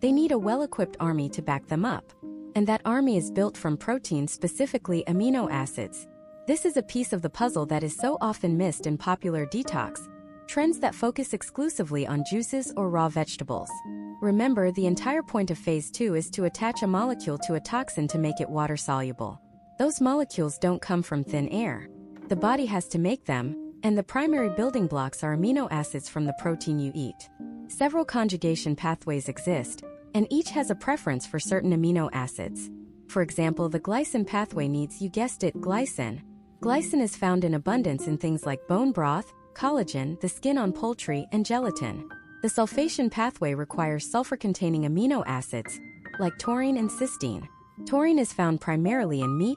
they need a well-equipped army to back them up. And that army is built from proteins, specifically amino acids. This is a piece of the puzzle that is so often missed in popular detox trends that focus exclusively on juices or raw vegetables. Remember, the entire point of phase 2 is to attach a molecule to a toxin to make it water-soluble. Those molecules don't come from thin air. The body has to make them, and the primary building blocks are amino acids from the protein you eat. Several conjugation pathways exist, and each has a preference for certain amino acids. For example, the glycine pathway needs, you guessed it, glycine. Glycine is found in abundance in things like bone broth, collagen, the skin on poultry, and gelatin. The sulfation pathway requires sulfur-containing amino acids, like taurine and cysteine. Taurine is found primarily in meat,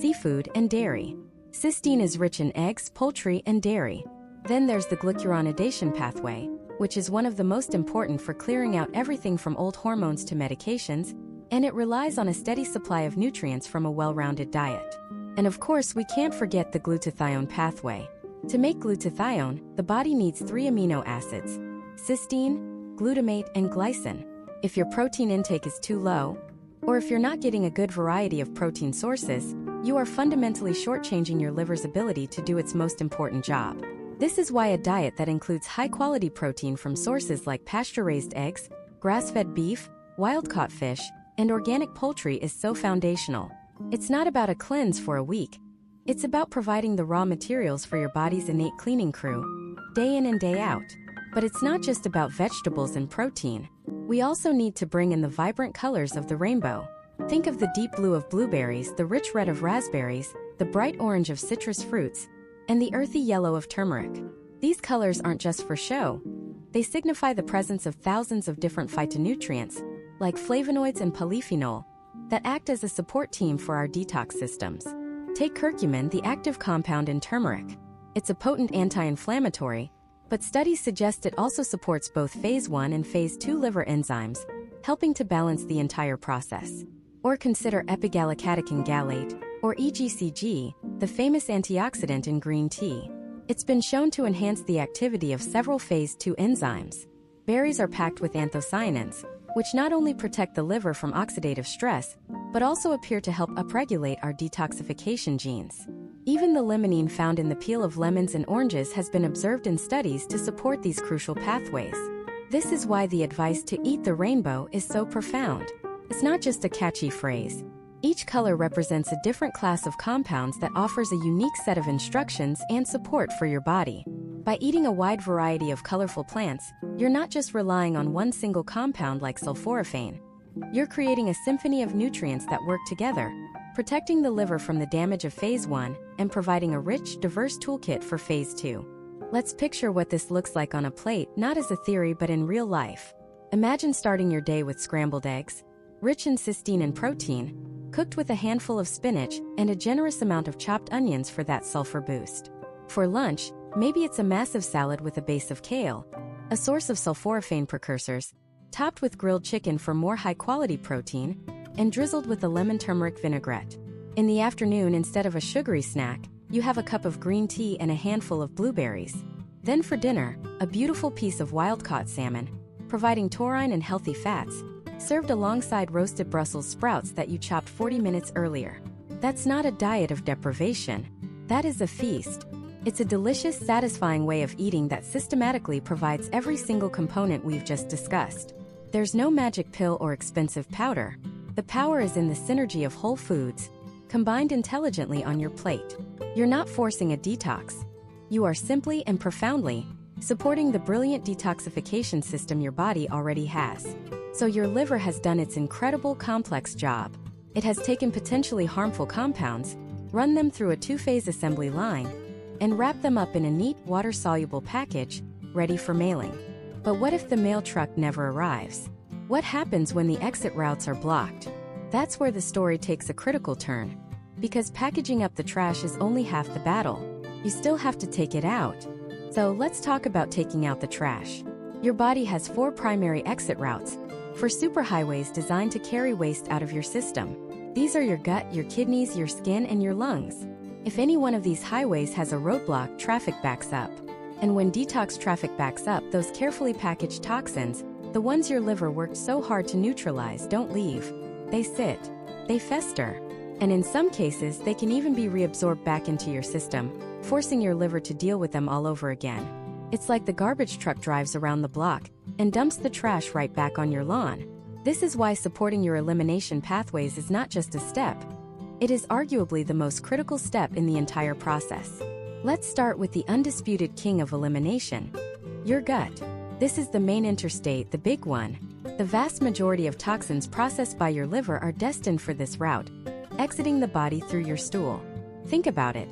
seafood, and dairy. Cysteine is rich in eggs, poultry, and dairy. Then there's the glucuronidation pathway, which is one of the most important for clearing out everything from old hormones to medications, and it relies on a steady supply of nutrients from a well-rounded diet. And of course, we can't forget the glutathione pathway. To make glutathione, the body needs 3 amino acids: cysteine, glutamate, and glycine. If your protein intake is too low, or if you're not getting a good variety of protein sources, you are fundamentally shortchanging your liver's ability to do its most important job. This is why a diet that includes high-quality protein from sources like pasture-raised eggs, grass-fed beef, wild-caught fish, and organic poultry is so foundational. It's not about a cleanse for a week. It's about providing the raw materials for your body's innate cleaning crew, day in and day out. But it's not just about vegetables and protein. We also need to bring in the vibrant colors of the rainbow. Think of the deep blue of blueberries, the rich red of raspberries, the bright orange of citrus fruits, and the earthy yellow of turmeric. These colors aren't just for show. They signify the presence of thousands of different phytonutrients, like flavonoids and polyphenol, that act as a support team for our detox systems. Take curcumin, the active compound in turmeric. It's a potent anti-inflammatory, but studies suggest it also supports both phase 1 and phase 2 liver enzymes, helping to balance the entire process. Or consider epigallocatechin gallate, or EGCG, the famous antioxidant in green tea. It's been shown to enhance the activity of several phase 2 enzymes. Berries are packed with anthocyanins, which not only protect the liver from oxidative stress, but also appear to help upregulate our detoxification genes. Even the limonene found in the peel of lemons and oranges has been observed in studies to support these crucial pathways. This is why the advice to eat the rainbow is so profound. It's not just a catchy phrase. Each color represents a different class of compounds that offers a unique set of instructions and support for your body. By eating a wide variety of colorful plants, you're not just relying on one single compound like sulforaphane. You're creating a symphony of nutrients that work together, protecting the liver from the damage of phase 1 and providing a rich, diverse toolkit for phase 2. Let's picture what this looks like on a plate, not as a theory but in real life. Imagine starting your day with scrambled eggs, rich in cysteine and protein, cooked with a handful of spinach and a generous amount of chopped onions for that sulfur boost. For lunch, maybe it's a massive salad with a base of kale, a source of sulforaphane precursors, topped with grilled chicken for more high-quality protein, and drizzled with a lemon turmeric vinaigrette. In the afternoon, instead of a sugary snack, you have a cup of green tea and a handful of blueberries. Then for dinner, a beautiful piece of wild-caught salmon, providing taurine and healthy fats, served alongside roasted Brussels sprouts that you chopped 40 minutes earlier. That's not a diet of deprivation. That is a feast. It's a delicious, satisfying way of eating that systematically provides every single component we've just discussed. There's no magic pill or expensive powder. The power is in the synergy of whole foods, combined intelligently on your plate. You're not forcing a detox. You are simply and profoundly supporting the brilliant detoxification system your body already has. So your liver has done its incredible complex job. It has taken potentially harmful compounds, run them through a two-phase assembly line, and wrap them up in a neat, water-soluble package, ready for mailing. But what if the mail truck never arrives? What happens when the exit routes are blocked? That's where the story takes a critical turn. Because packaging up the trash is only half the battle. You still have to take it out. So let's talk about taking out the trash. Your body has 4 primary exit routes for superhighways designed to carry waste out of your system. These are your gut, your kidneys, your skin, and your lungs. If any one of these highways has a roadblock, traffic backs up. And when detox traffic backs up, those carefully packaged toxins, the ones your liver worked so hard to neutralize, don't leave. They sit. They fester. And in some cases, they can even be reabsorbed back into your system, forcing your liver to deal with them all over again. It's like the garbage truck drives around the block and dumps the trash right back on your lawn. This is why supporting your elimination pathways is not just a step. It is arguably the most critical step in the entire process. Let's start with the undisputed king of elimination, your gut. This is the main interstate, the big one. The vast majority of toxins processed by your liver are destined for this route, exiting the body through your stool. Think about it.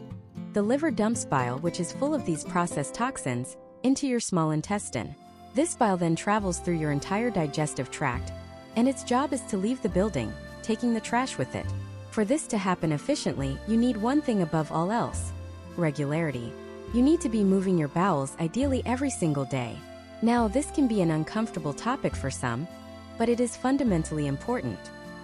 The liver dumps bile, which is full of these processed toxins, into your small intestine. This bile then travels through your entire digestive tract, and its job is to leave the building, taking the trash with it. For this to happen efficiently, you need one thing above all else: regularity. You need to be moving your bowels, ideally every single day. Now, this can be an uncomfortable topic for some, but it is fundamentally important.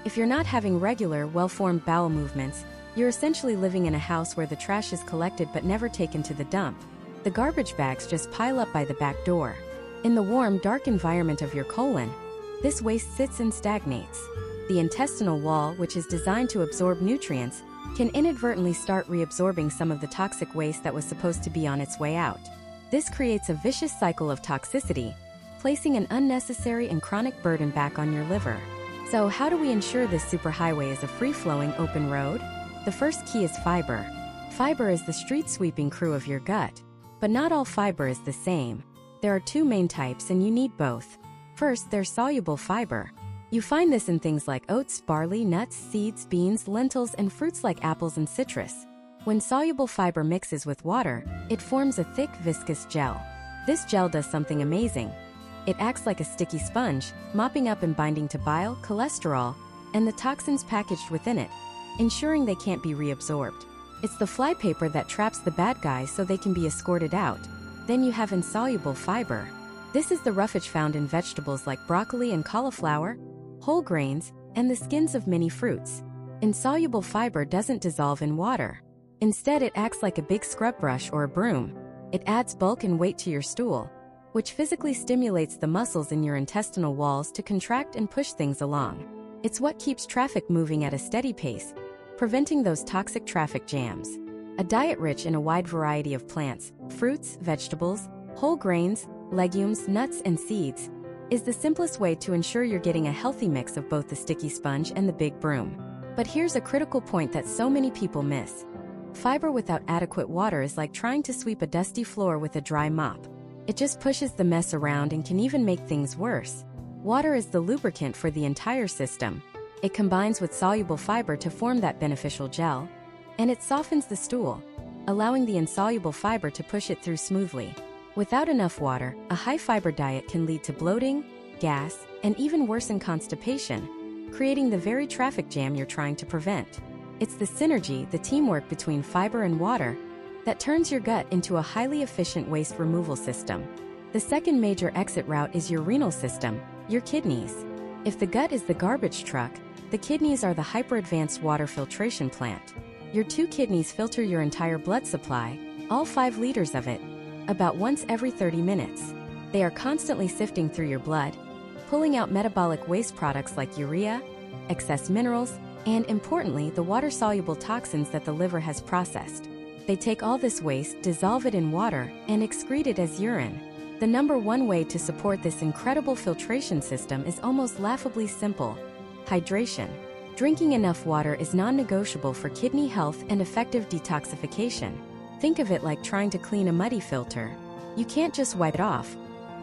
If you're not having regular, well-formed bowel movements, you're essentially living in a house where the trash is collected but never taken to the dump. The garbage bags just pile up by the back door. In the warm, dark environment of your colon, this waste sits and stagnates. The intestinal wall, which is designed to absorb nutrients, can inadvertently start reabsorbing some of the toxic waste that was supposed to be on its way out. This creates a vicious cycle of toxicity, placing an unnecessary and chronic burden back on your liver. So how do we ensure this superhighway is a free-flowing, open road? The first key is fiber. Fiber is the street-sweeping crew of your gut. But not all fiber is the same. There are 2 main types, and you need both. First, there's soluble fiber. You find this in things like oats, barley, nuts, seeds, beans, lentils, and fruits like apples and citrus. When soluble fiber mixes with water, it forms a thick, viscous gel. This gel does something amazing. It acts like a sticky sponge, mopping up and binding to bile, cholesterol, and the toxins packaged within it, ensuring they can't be reabsorbed. It's the flypaper that traps the bad guys so they can be escorted out. Then you have insoluble fiber. This is the roughage found in vegetables like broccoli and cauliflower, whole grains, and the skins of many fruits. Insoluble fiber doesn't dissolve in water. Instead, it acts like a big scrub brush or a broom. It adds bulk and weight to your stool, which physically stimulates the muscles in your intestinal walls to contract and push things along. It's what keeps traffic moving at a steady pace, preventing those toxic traffic jams. A diet rich in a wide variety of plants, fruits, vegetables, whole grains, legumes, nuts, and seeds is the simplest way to ensure you're getting a healthy mix of both the sticky sponge and the big broom. But here's a critical point that so many people miss. Fiber without adequate water is like trying to sweep a dusty floor with a dry mop. It just pushes the mess around and can even make things worse. Water is the lubricant for the entire system. It combines with soluble fiber to form that beneficial gel, and it softens the stool, allowing the insoluble fiber to push it through smoothly. Without enough water, a high-fiber diet can lead to bloating, gas, and even worsen constipation, creating the very traffic jam you're trying to prevent. It's the synergy, the teamwork between fiber and water, that turns your gut into a highly efficient waste removal system. The second major exit route is your renal system, your kidneys. If the gut is the garbage truck, the kidneys are the hyper-advanced water filtration plant. Your 2 kidneys filter your entire blood supply, all 5 liters of it, about once every 30 minutes. They are constantly sifting through your blood, pulling out metabolic waste products like urea, excess minerals, and importantly, the water-soluble toxins that the liver has processed. They take all this waste, dissolve it in water, and excrete it as urine. The number one way to support this incredible filtration system is almost laughably simple: hydration. Drinking enough water is non-negotiable for kidney health and effective detoxification. Think of it like trying to clean a muddy filter. You can't just wipe it off.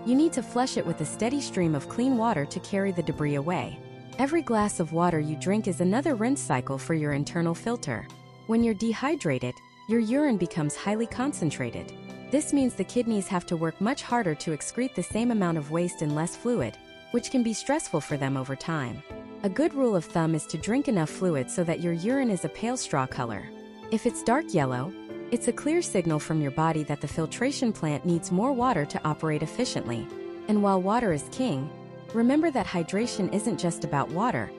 You need to flush it with a steady stream of clean water to carry the debris away. Every glass of water you drink is another rinse cycle for your internal filter. When you're dehydrated, your urine becomes highly concentrated. This means the kidneys have to work much harder to excrete the same amount of waste in less fluid, which can be stressful for them over time. A good rule of thumb is to drink enough fluid so that your urine is a pale straw color. If it's dark yellow, it's a clear signal from your body that the filtration plant needs more water to operate efficiently. And while water is king, remember that hydration isn't just about water,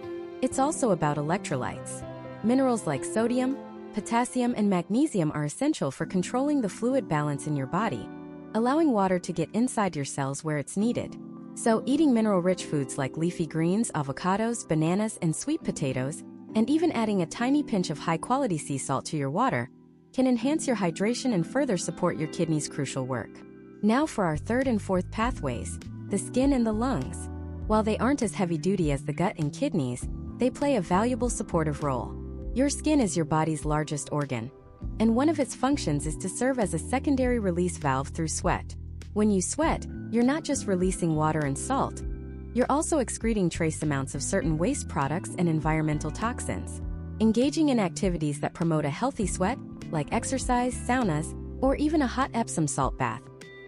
it's also about electrolytes. Minerals like sodium, potassium, and magnesium are essential for controlling the fluid balance in your body, allowing water to get inside your cells where it's needed. So eating mineral-rich foods like leafy greens, avocados, bananas, and sweet potatoes, and even adding a tiny pinch of high-quality sea salt to your water, can enhance your hydration and further support your kidneys' crucial work. Now for our third and fourth pathways, the skin and the lungs. While they aren't as heavy-duty as the gut and kidneys, they play a valuable supportive role. Your skin is your body's largest organ, and one of its functions is to serve as a secondary release valve through sweat. When you sweat, you're not just releasing water and salt, you're also excreting trace amounts of certain waste products and environmental toxins. Engaging in activities that promote a healthy sweat, like exercise, saunas, or even a hot Epsom salt bath,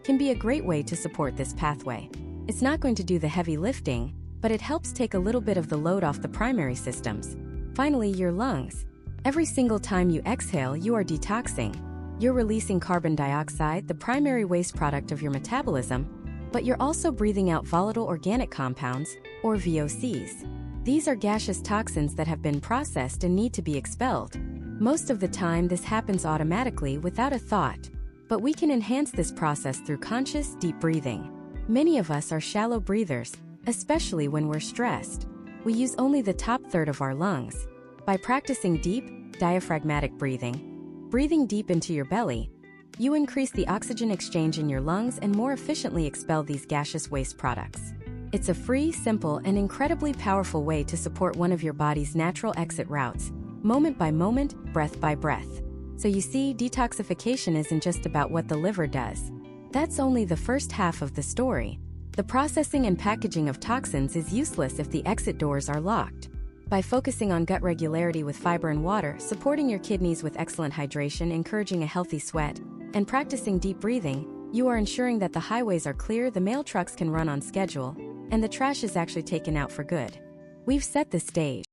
can be a great way to support this pathway. It's not going to do the heavy lifting, but it helps take a little bit of the load off the primary systems. Finally, your lungs. Every single time you exhale, you are detoxing. You're releasing carbon dioxide, the primary waste product of your metabolism, but you're also breathing out volatile organic compounds, or VOCs. These are gaseous toxins that have been processed and need to be expelled. Most of the time, this happens automatically without a thought, but we can enhance this process through conscious, deep breathing. Many of us are shallow breathers, especially when we're stressed. We use only the top third of our lungs. By practicing deep, diaphragmatic breathing deep into your belly, you increase the oxygen exchange in your lungs and more efficiently expel these gaseous waste products. It's a free, simple, and incredibly powerful way to support one of your body's natural exit routes, moment by moment, breath by breath. So you see, detoxification isn't just about what the liver does. That's only the first half of the story. The processing and packaging of toxins is useless if the exit doors are locked. By focusing on gut regularity with fiber and water, supporting your kidneys with excellent hydration, encouraging a healthy sweat, and practicing deep breathing, you are ensuring that the highways are clear, the mail trucks can run on schedule, and the trash is actually taken out for good. We've set the stage.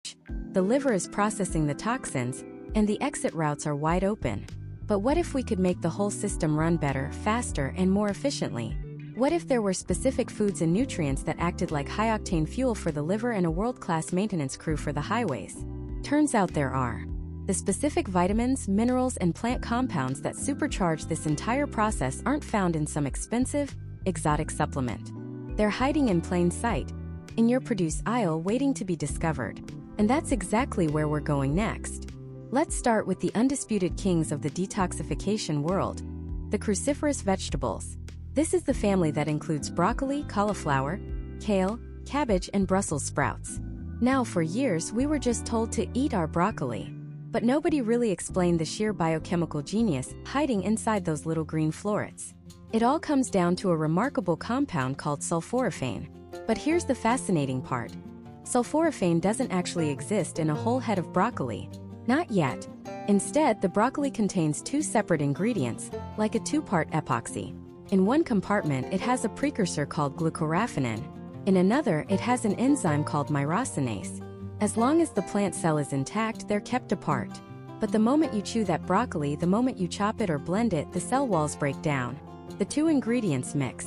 The liver is processing the toxins, and the exit routes are wide open. But what if we could make the whole system run better, faster, and more efficiently? What if there were specific foods and nutrients that acted like high-octane fuel for the liver and a world-class maintenance crew for the highways? Turns out there are. The specific vitamins, minerals, and plant compounds that supercharge this entire process aren't found in some expensive, exotic supplement. They're hiding in plain sight, in your produce aisle waiting to be discovered. And that's exactly where we're going next. Let's start with the undisputed kings of the detoxification world, the cruciferous vegetables. This is the family that includes broccoli, cauliflower, kale, cabbage, and Brussels sprouts. Now, for years, we were just told to eat our broccoli. But nobody really explained the sheer biochemical genius hiding inside those little green florets. It all comes down to a remarkable compound called sulforaphane. But here's the fascinating part. Sulforaphane doesn't actually exist in a whole head of broccoli. Not yet. Instead, the broccoli contains two separate ingredients, like a two-part epoxy. In one compartment, it has a precursor called glucoraphanin, In another, it has an enzyme called myrosinase. As long as the plant cell is intact, they're kept apart. But the moment you chew that broccoli, the moment you chop it or blend it, the cell walls break down. The two ingredients mix.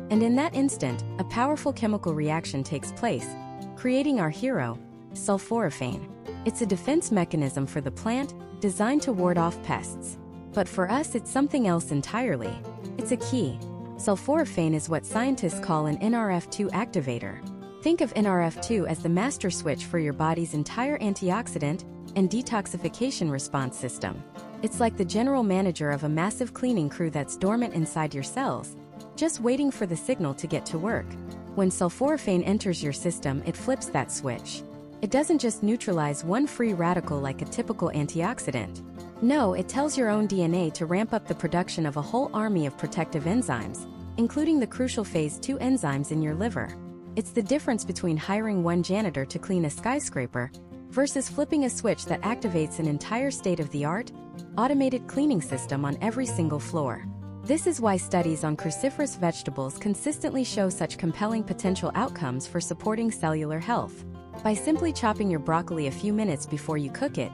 And in that instant, a powerful chemical reaction takes place, creating our hero, sulforaphane. It's a defense mechanism for the plant, designed to ward off pests. But for us, it's something else entirely. It's a key. Sulforaphane is what scientists call an NRF2 activator. Think of NRF2 as the master switch for your body's entire antioxidant and detoxification response system. It's like the general manager of a massive cleaning crew that's dormant inside your cells, just waiting for the signal to get to work. When sulforaphane enters your system, it flips that switch. It doesn't just neutralize one free radical like a typical antioxidant. No, it tells your own DNA to ramp up the production of a whole army of protective enzymes, including the crucial phase 2 enzymes in your liver. It's the difference between hiring one janitor to clean a skyscraper versus flipping a switch that activates an entire state-of-the-art, automated cleaning system on every single floor. This is why studies on cruciferous vegetables consistently show such compelling potential outcomes for supporting cellular health. By simply chopping your broccoli a few minutes before you cook it,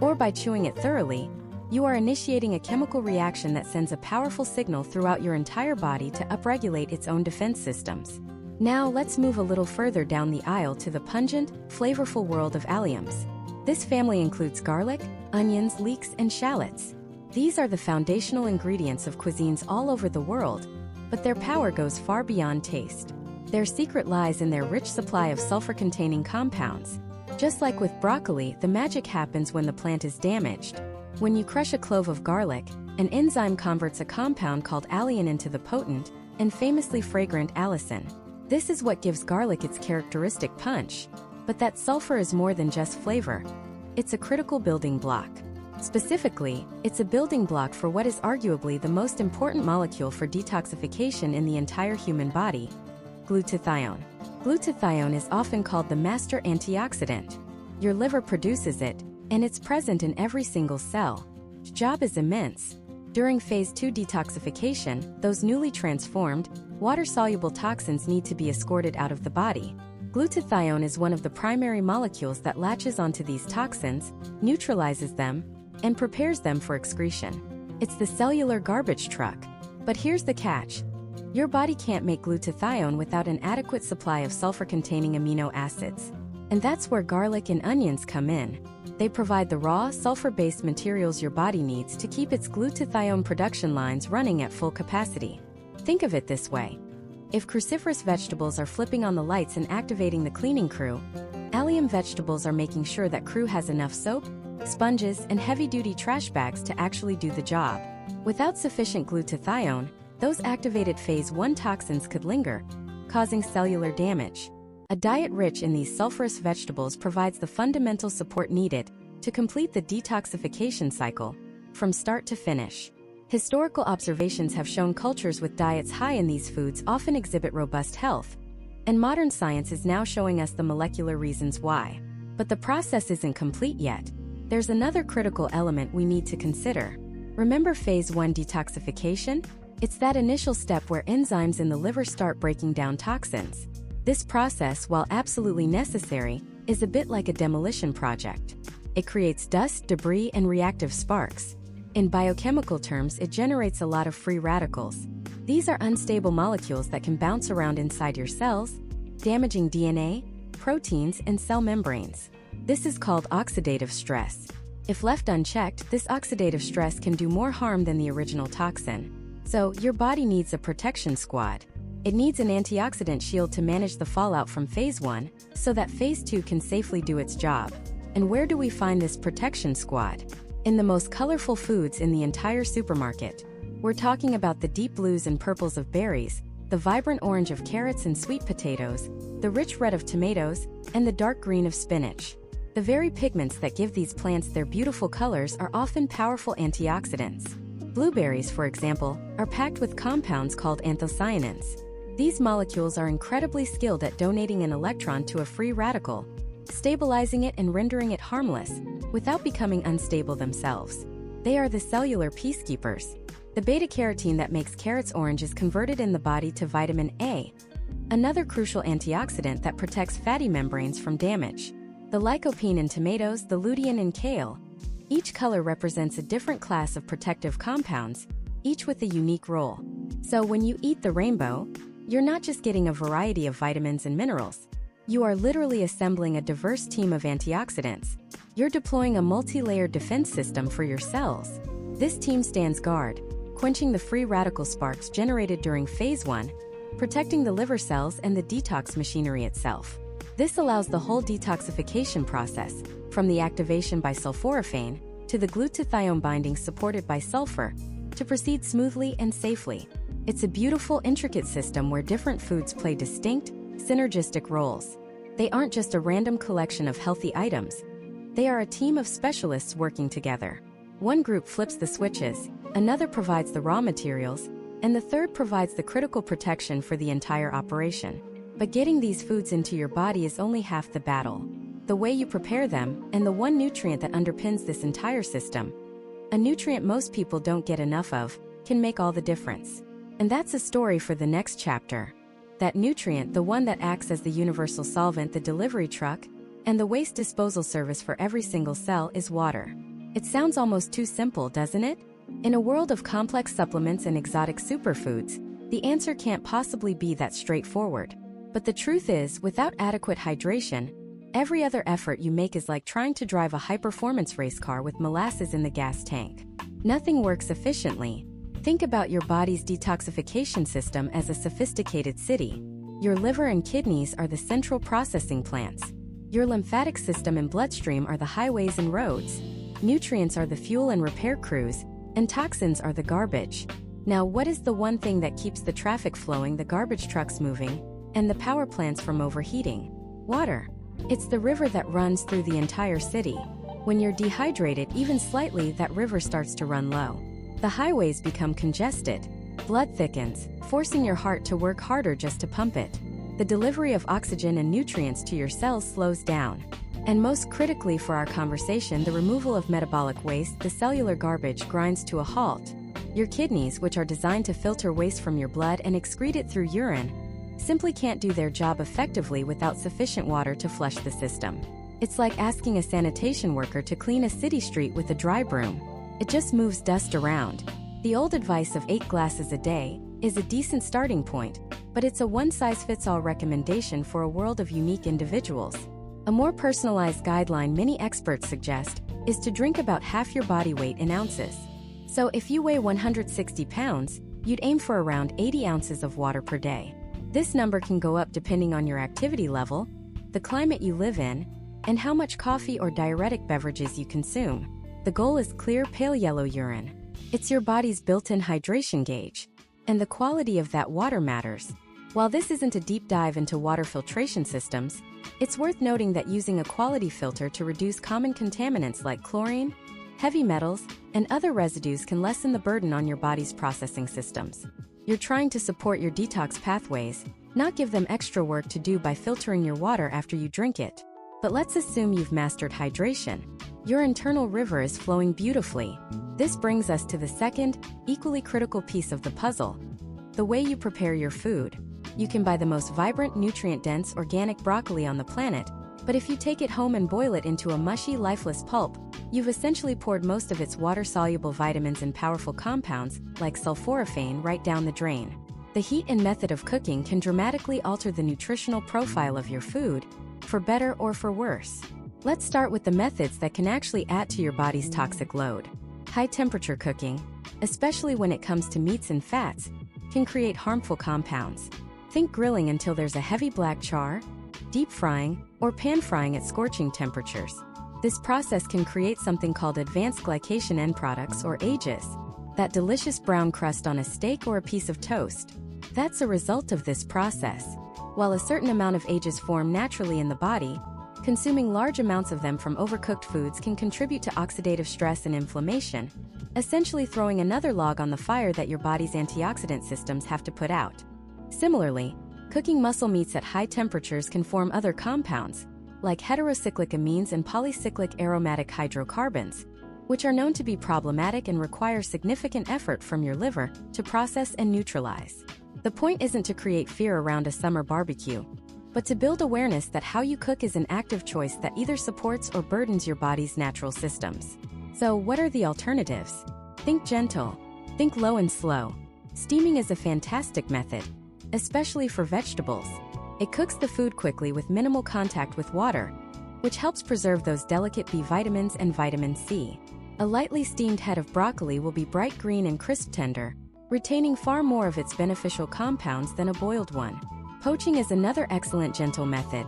or by chewing it thoroughly, you are initiating a chemical reaction that sends a powerful signal throughout your entire body to upregulate its own defense systems. Now let's move a little further down the aisle to the pungent, flavorful world of alliums. This family includes garlic, onions, leeks, and shallots. These are the foundational ingredients of cuisines all over the world, but their power goes far beyond taste. Their secret lies in their rich supply of sulfur-containing compounds. Just like with broccoli, the magic happens when the plant is damaged. When you crush a clove of garlic, an enzyme converts a compound called alliin into the potent and famously fragrant allicin. This is what gives garlic its characteristic punch. But that sulfur is more than just flavor. It's a critical building block. Specifically, it's a building block for what is arguably the most important molecule for detoxification in the entire human body: glutathione. Glutathione is often called the master antioxidant. Your liver produces it, and it's present in every single cell. Its job is immense. During phase 2 detoxification, those newly transformed, water-soluble toxins need to be escorted out of the body. Glutathione is one of the primary molecules that latches onto these toxins, neutralizes them, and prepares them for excretion. It's the cellular garbage truck. But here's the catch. Your body can't make glutathione without an adequate supply of sulfur-containing amino acids. And that's where garlic and onions come in. They provide the raw, sulfur-based materials your body needs to keep its glutathione production lines running at full capacity. Think of it this way. If cruciferous vegetables are flipping on the lights and activating the cleaning crew, allium vegetables are making sure that crew has enough soap, sponges, and heavy-duty trash bags to actually do the job. Without sufficient glutathione, those activated phase 1 toxins could linger, causing cellular damage. A diet rich in these sulfurous vegetables provides the fundamental support needed to complete the detoxification cycle, from start to finish. Historical observations have shown cultures with diets high in these foods often exhibit robust health, and modern science is now showing us the molecular reasons why. But the process isn't complete yet. There's another critical element we need to consider. Remember phase 1 detoxification? It's that initial step where enzymes in the liver start breaking down toxins. This process, while absolutely necessary, is a bit like a demolition project. It creates dust, debris, and reactive sparks. In biochemical terms, it generates a lot of free radicals. These are unstable molecules that can bounce around inside your cells, damaging DNA, proteins, and cell membranes. This is called oxidative stress. If left unchecked, this oxidative stress can do more harm than the original toxin. So, your body needs a protection squad. It needs an antioxidant shield to manage the fallout from phase 1, so that phase 2 can safely do its job. And where do we find this protection squad? In the most colorful foods in the entire supermarket. We're talking about the deep blues and purples of berries, the vibrant orange of carrots and sweet potatoes, the rich red of tomatoes, and the dark green of spinach. The very pigments that give these plants their beautiful colors are often powerful antioxidants. Blueberries, for example, are packed with compounds called anthocyanins. These molecules are incredibly skilled at donating an electron to a free radical, stabilizing it and rendering it harmless, without becoming unstable themselves. They are the cellular peacekeepers. The beta-carotene that makes carrots orange is converted in the body to vitamin A, another crucial antioxidant that protects fatty membranes from damage. The lycopene in tomatoes, the lutein in kale. Each color represents a different class of protective compounds, each with a unique role. So when you eat the rainbow, you're not just getting a variety of vitamins and minerals. You are literally assembling a diverse team of antioxidants. You're deploying a multi-layered defense system for your cells. This team stands guard, quenching the free radical sparks generated during phase 1, protecting the liver cells and the detox machinery itself. This allows the whole detoxification process, from the activation by sulforaphane to the glutathione binding supported by sulfur, to proceed smoothly and safely. It's a beautiful, intricate system where different foods play distinct, synergistic roles. They aren't just a random collection of healthy items. They are a team of specialists working together. One group flips the switches, another provides the raw materials, and the third provides the critical protection for the entire operation. But getting these foods into your body is only half the battle. The way you prepare them, and the one nutrient that underpins this entire system, a nutrient most people don't get enough of, can make all the difference. And that's a story for the next chapter. That nutrient, the one that acts as the universal solvent, the delivery truck, and the waste disposal service for every single cell, is water. It sounds almost too simple, doesn't it? In a world of complex supplements and exotic superfoods, the answer can't possibly be that straightforward. But the truth is, without adequate hydration, every other effort you make is like trying to drive a high-performance race car with molasses in the gas tank. Nothing works efficiently. Think about your body's detoxification system as a sophisticated city. Your liver and kidneys are the central processing plants. Your lymphatic system and bloodstream are the highways and roads. Nutrients are the fuel and repair crews, and toxins are the garbage. Now, what is the one thing that keeps the traffic flowing, the garbage trucks moving, and the power plants from overheating? Water. It's the river that runs through the entire city. When you're dehydrated, even slightly, that river starts to run low. The highways become congested. Blood thickens, forcing your heart to work harder just to pump it. The delivery of oxygen and nutrients to your cells slows down. And most critically for our conversation, the removal of metabolic waste, the cellular garbage, grinds to a halt. Your kidneys, which are designed to filter waste from your blood and excrete it through urine, simply can't do their job effectively without sufficient water to flush the system. It's like asking a sanitation worker to clean a city street with a dry broom. It just moves dust around. The old advice of 8 glasses a day is a decent starting point, but it's a one-size-fits-all recommendation for a world of unique individuals. A more personalized guideline many experts suggest is to drink about half your body weight in ounces. So if you weigh 160 pounds, you'd aim for around 80 ounces of water per day. This number can go up depending on your activity level, the climate you live in, and how much coffee or diuretic beverages you consume. The goal is clear, pale yellow urine. It's your body's built-in hydration gauge, and the quality of that water matters. While this isn't a deep dive into water filtration systems, it's worth noting that using a quality filter to reduce common contaminants like chlorine, heavy metals, and other residues can lessen the burden on your body's processing systems. You're trying to support your detox pathways, not give them extra work to do by filtering your water after you drink it. But let's assume you've mastered hydration. Your internal river is flowing beautifully. This brings us to the second, equally critical piece of the puzzle: the way you prepare your food. You can buy the most vibrant, nutrient-dense organic broccoli on the planet, but if you take it home and boil it into a mushy, lifeless pulp, you've essentially poured most of its water-soluble vitamins and powerful compounds, like sulforaphane, right down the drain. The heat and method of cooking can dramatically alter the nutritional profile of your food, for better or for worse. Let's start with the methods that can actually add to your body's toxic load. High-temperature cooking, especially when it comes to meats and fats, can create harmful compounds. Think grilling until there's a heavy black char, deep frying, or pan frying at scorching temperatures. This process can create something called advanced glycation end products, or AGEs, that delicious brown crust on a steak or a piece of toast. That's a result of this process. While a certain amount of AGEs form naturally in the body, consuming large amounts of them from overcooked foods can contribute to oxidative stress and inflammation, essentially throwing another log on the fire that your body's antioxidant systems have to put out. Similarly, cooking muscle meats at high temperatures can form other compounds, like heterocyclic amines and polycyclic aromatic hydrocarbons, which are known to be problematic and require significant effort from your liver to process and neutralize. The point isn't to create fear around a summer barbecue, but to build awareness that how you cook is an active choice that either supports or burdens your body's natural systems. So, what are the alternatives? Think gentle. Think low and slow. Steaming is a fantastic method, especially for vegetables. It cooks the food quickly with minimal contact with water, which helps preserve those delicate B vitamins and vitamin C. A lightly steamed head of broccoli will be bright green and crisp tender, retaining far more of its beneficial compounds than a boiled one. Poaching is another excellent gentle method,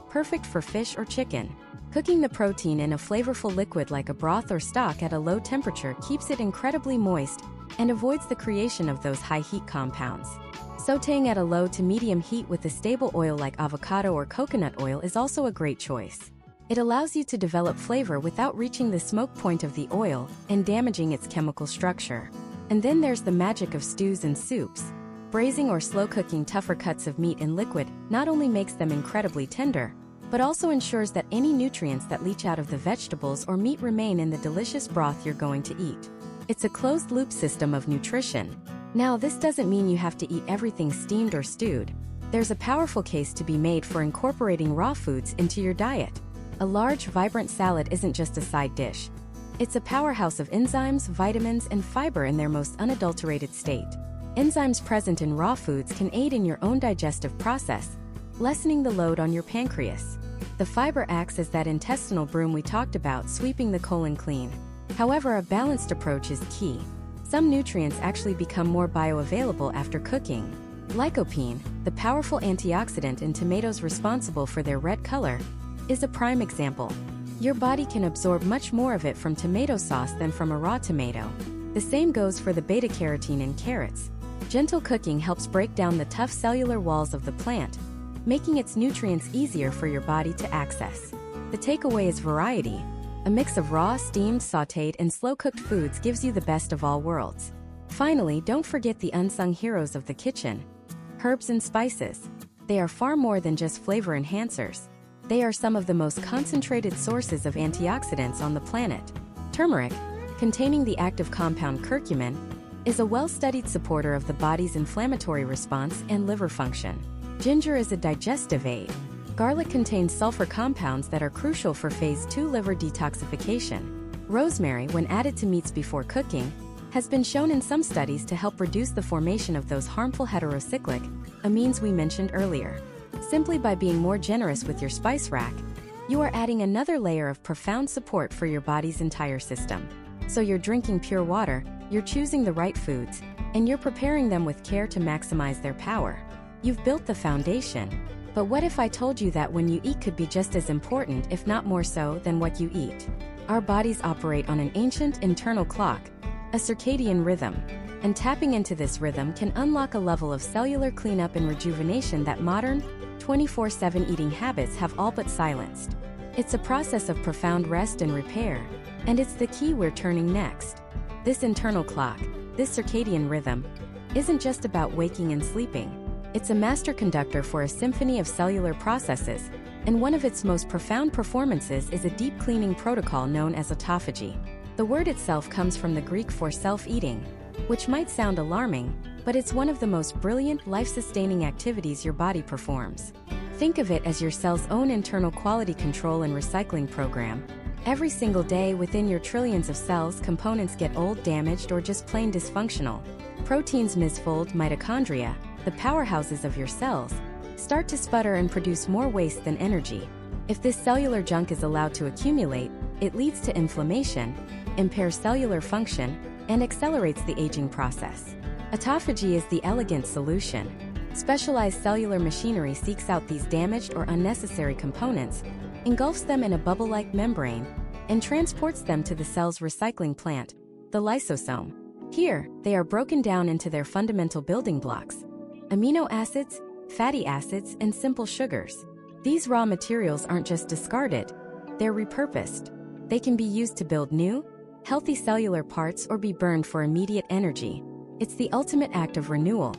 perfect for fish or chicken. Cooking the protein in a flavorful liquid like a broth or stock at a low temperature keeps it incredibly moist and avoids the creation of those high heat compounds. Sautéing at a low to medium heat with a stable oil like avocado or coconut oil is also a great choice. It allows you to develop flavor without reaching the smoke point of the oil and damaging its chemical structure. And then there's the magic of stews and soups. Braising or slow cooking tougher cuts of meat in liquid not only makes them incredibly tender, but also ensures that any nutrients that leach out of the vegetables or meat remain in the delicious broth you're going to eat. It's a closed-loop system of nutrition. Now, this doesn't mean you have to eat everything steamed or stewed. There's a powerful case to be made for incorporating raw foods into your diet. A large, vibrant salad isn't just a side dish. It's a powerhouse of enzymes, vitamins, and fiber in their most unadulterated state. Enzymes present in raw foods can aid in your own digestive process, lessening the load on your pancreas. The fiber acts as that intestinal broom we talked about, sweeping the colon clean. However, a balanced approach is key. Some nutrients actually become more bioavailable after cooking. Lycopene, the powerful antioxidant in tomatoes responsible for their red color, is a prime example. Your body can absorb much more of it from tomato sauce than from a raw tomato. The same goes for the beta-carotene in carrots. Gentle cooking helps break down the tough cellular walls of the plant, making its nutrients easier for your body to access. The takeaway is variety. A mix of raw, steamed, sautéed, and slow-cooked foods gives you the best of all worlds. Finally, don't forget the unsung heroes of the kitchen: herbs and spices. They are far more than just flavor enhancers. They are some of the most concentrated sources of antioxidants on the planet. Turmeric, containing the active compound curcumin, is a well-studied supporter of the body's inflammatory response and liver function. Ginger is a digestive aid. Garlic contains sulfur compounds that are crucial for phase 2 liver detoxification. Rosemary, when added to meats before cooking, has been shown in some studies to help reduce the formation of those harmful heterocyclic amines we mentioned earlier. Simply by being more generous with your spice rack, you are adding another layer of profound support for your body's entire system. So you're drinking pure water, you're choosing the right foods, and you're preparing them with care to maximize their power. You've built the foundation. But what if I told you that when you eat could be just as important, if not more so, than what you eat? Our bodies operate on an ancient internal clock, a circadian rhythm, and tapping into this rhythm can unlock a level of cellular cleanup and rejuvenation that modern, 24/7 eating habits have all but silenced. It's a process of profound rest and repair, and it's the key we're turning next. This internal clock, this circadian rhythm, isn't just about waking and sleeping. It's a master conductor for a symphony of cellular processes, and one of its most profound performances is a deep cleaning protocol known as autophagy. The word itself comes from the Greek for self-eating, which might sound alarming, but it's one of the most brilliant, life-sustaining activities your body performs. Think of it as your cell's own internal quality control and recycling program. Every single day within your trillions of cells, components get old, damaged, or just plain dysfunctional. Proteins misfold, mitochondria, the powerhouses of your cells, start to sputter and produce more waste than energy. If this cellular junk is allowed to accumulate, it leads to inflammation, impairs cellular function, and accelerates the aging process. Autophagy is the elegant solution. Specialized cellular machinery seeks out these damaged or unnecessary components, engulfs them in a bubble-like membrane, and transports them to the cell's recycling plant, the lysosome. Here, they are broken down into their fundamental building blocks: amino acids, fatty acids, and simple sugars. These raw materials aren't just discarded, they're repurposed. They can be used to build new, healthy cellular parts or be burned for immediate energy. It's the ultimate act of renewal,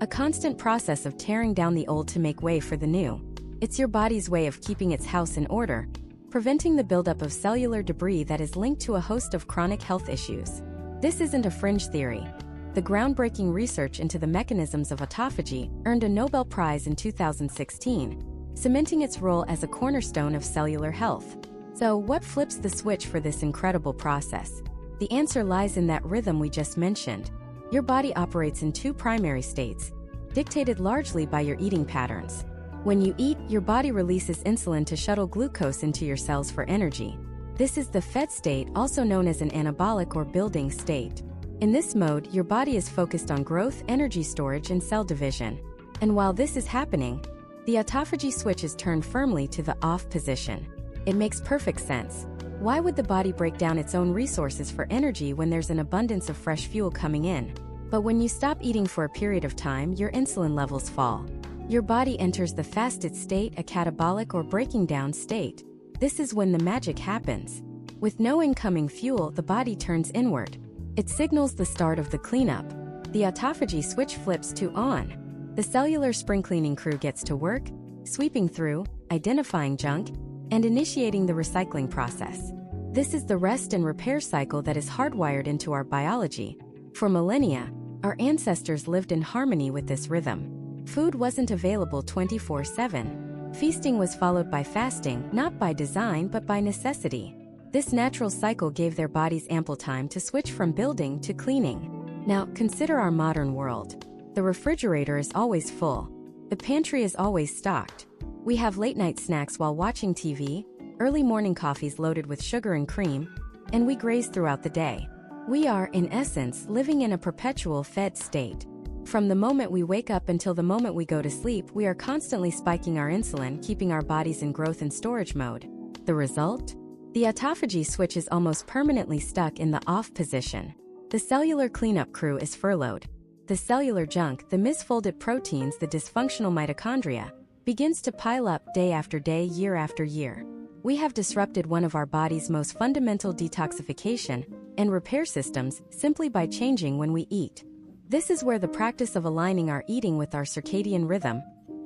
a constant process of tearing down the old to make way for the new. It's your body's way of keeping its house in order, preventing the buildup of cellular debris that is linked to a host of chronic health issues. This isn't a fringe theory. the groundbreaking research into the mechanisms of autophagy earned a Nobel Prize in 2016, cementing its role as a cornerstone of cellular health. So, what flips the switch for this incredible process? The answer lies in that rhythm we just mentioned. Your body operates in two primary states, dictated largely by your eating patterns. When you eat, your body releases insulin to shuttle glucose into your cells for energy. This is the fed state, also known as an anabolic or building state. In this mode, your body is focused on growth, energy storage, and cell division. And while this is happening, the autophagy switch is turned firmly to the off position. It makes perfect sense. Why would the body break down its own resources for energy when there's an abundance of fresh fuel coming in? But when you stop eating for a period of time, your insulin levels fall. Your body enters the fasted state, a catabolic or breaking down state. This is when the magic happens. With no incoming fuel, the body turns inward. It signals the start of the cleanup. The autophagy switch flips to on. The cellular spring cleaning crew gets to work, sweeping through, identifying junk, and initiating the recycling process. This is the rest and repair cycle that is hardwired into our biology. For millennia, our ancestors lived in harmony with this rhythm. Food wasn't available 24/7. Feasting was followed by fasting, not by design but by necessity. This natural cycle gave their bodies ample time to switch from building to cleaning. Now, consider our modern world. The refrigerator is always full. The pantry is always stocked. We have late-night snacks while watching TV, early morning coffees loaded with sugar and cream, and we graze throughout the day. We are, in essence, living in a perpetual fed state. From the moment we wake up until the moment we go to sleep, we are constantly spiking our insulin, keeping our bodies in growth and storage mode. The result? The autophagy switch is almost permanently stuck in the off position. The cellular cleanup crew is furloughed. The cellular junk, the misfolded proteins, the dysfunctional mitochondria, begins to pile up day after day, year after year. We have disrupted one of our body's most fundamental detoxification and repair systems simply by changing when we eat. This is where the practice of aligning our eating with our circadian rhythm,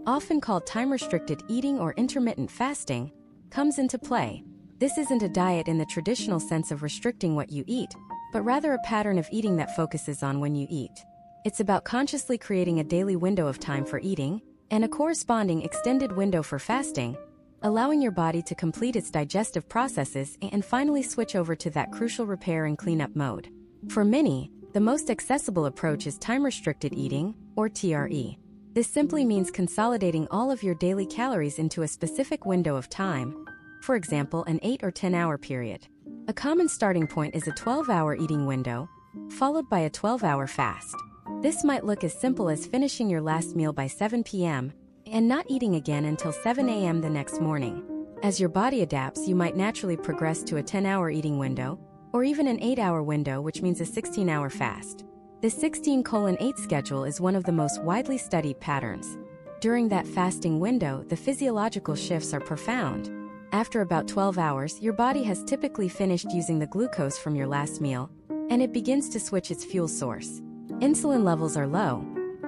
often called time-restricted eating or intermittent fasting, comes into play. This isn't a diet in the traditional sense of restricting what you eat, but rather a pattern of eating that focuses on when you eat. It's about consciously creating a daily window of time for eating, and a corresponding extended window for fasting, allowing your body to complete its digestive processes and finally switch over to that crucial repair and cleanup mode. For many, the most accessible approach is time-restricted eating, or TRE. This simply means consolidating all of your daily calories into a specific window of time, for example, an 8 or 10-hour period. A common starting point is a 12-hour eating window, followed by a 12-hour fast. This might look as simple as finishing your last meal by 7 p.m. and not eating again until 7 a.m. the next morning. As your body adapts, you might naturally progress to a 10-hour eating window, or even an 8-hour window, which means a 16-hour fast. The 16:8 schedule is one of the most widely studied patterns. During that fasting window, the physiological shifts are profound. After about 12 hours, your body has typically finished using the glucose from your last meal, and it begins to switch its fuel source. Insulin levels are low,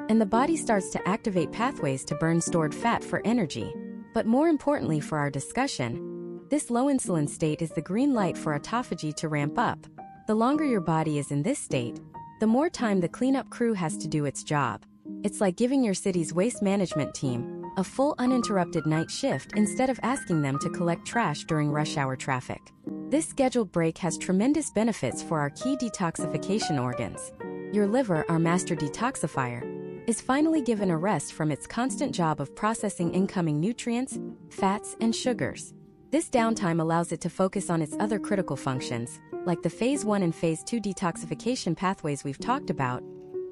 and the body starts to activate pathways to burn stored fat for energy. But more importantly for our discussion, this low insulin state is the green light for autophagy to ramp up. The longer your body is in this state, the more time the cleanup crew has to do its job. It's like giving your city's waste management team a full uninterrupted night shift instead of asking them to collect trash during rush hour traffic. This scheduled break has tremendous benefits for our key detoxification organs. Your liver, our master detoxifier, is finally given a rest from its constant job of processing incoming nutrients, fats, and sugars. This downtime allows it to focus on its other critical functions, like the Phase 1 and Phase 2 detoxification pathways we've talked about,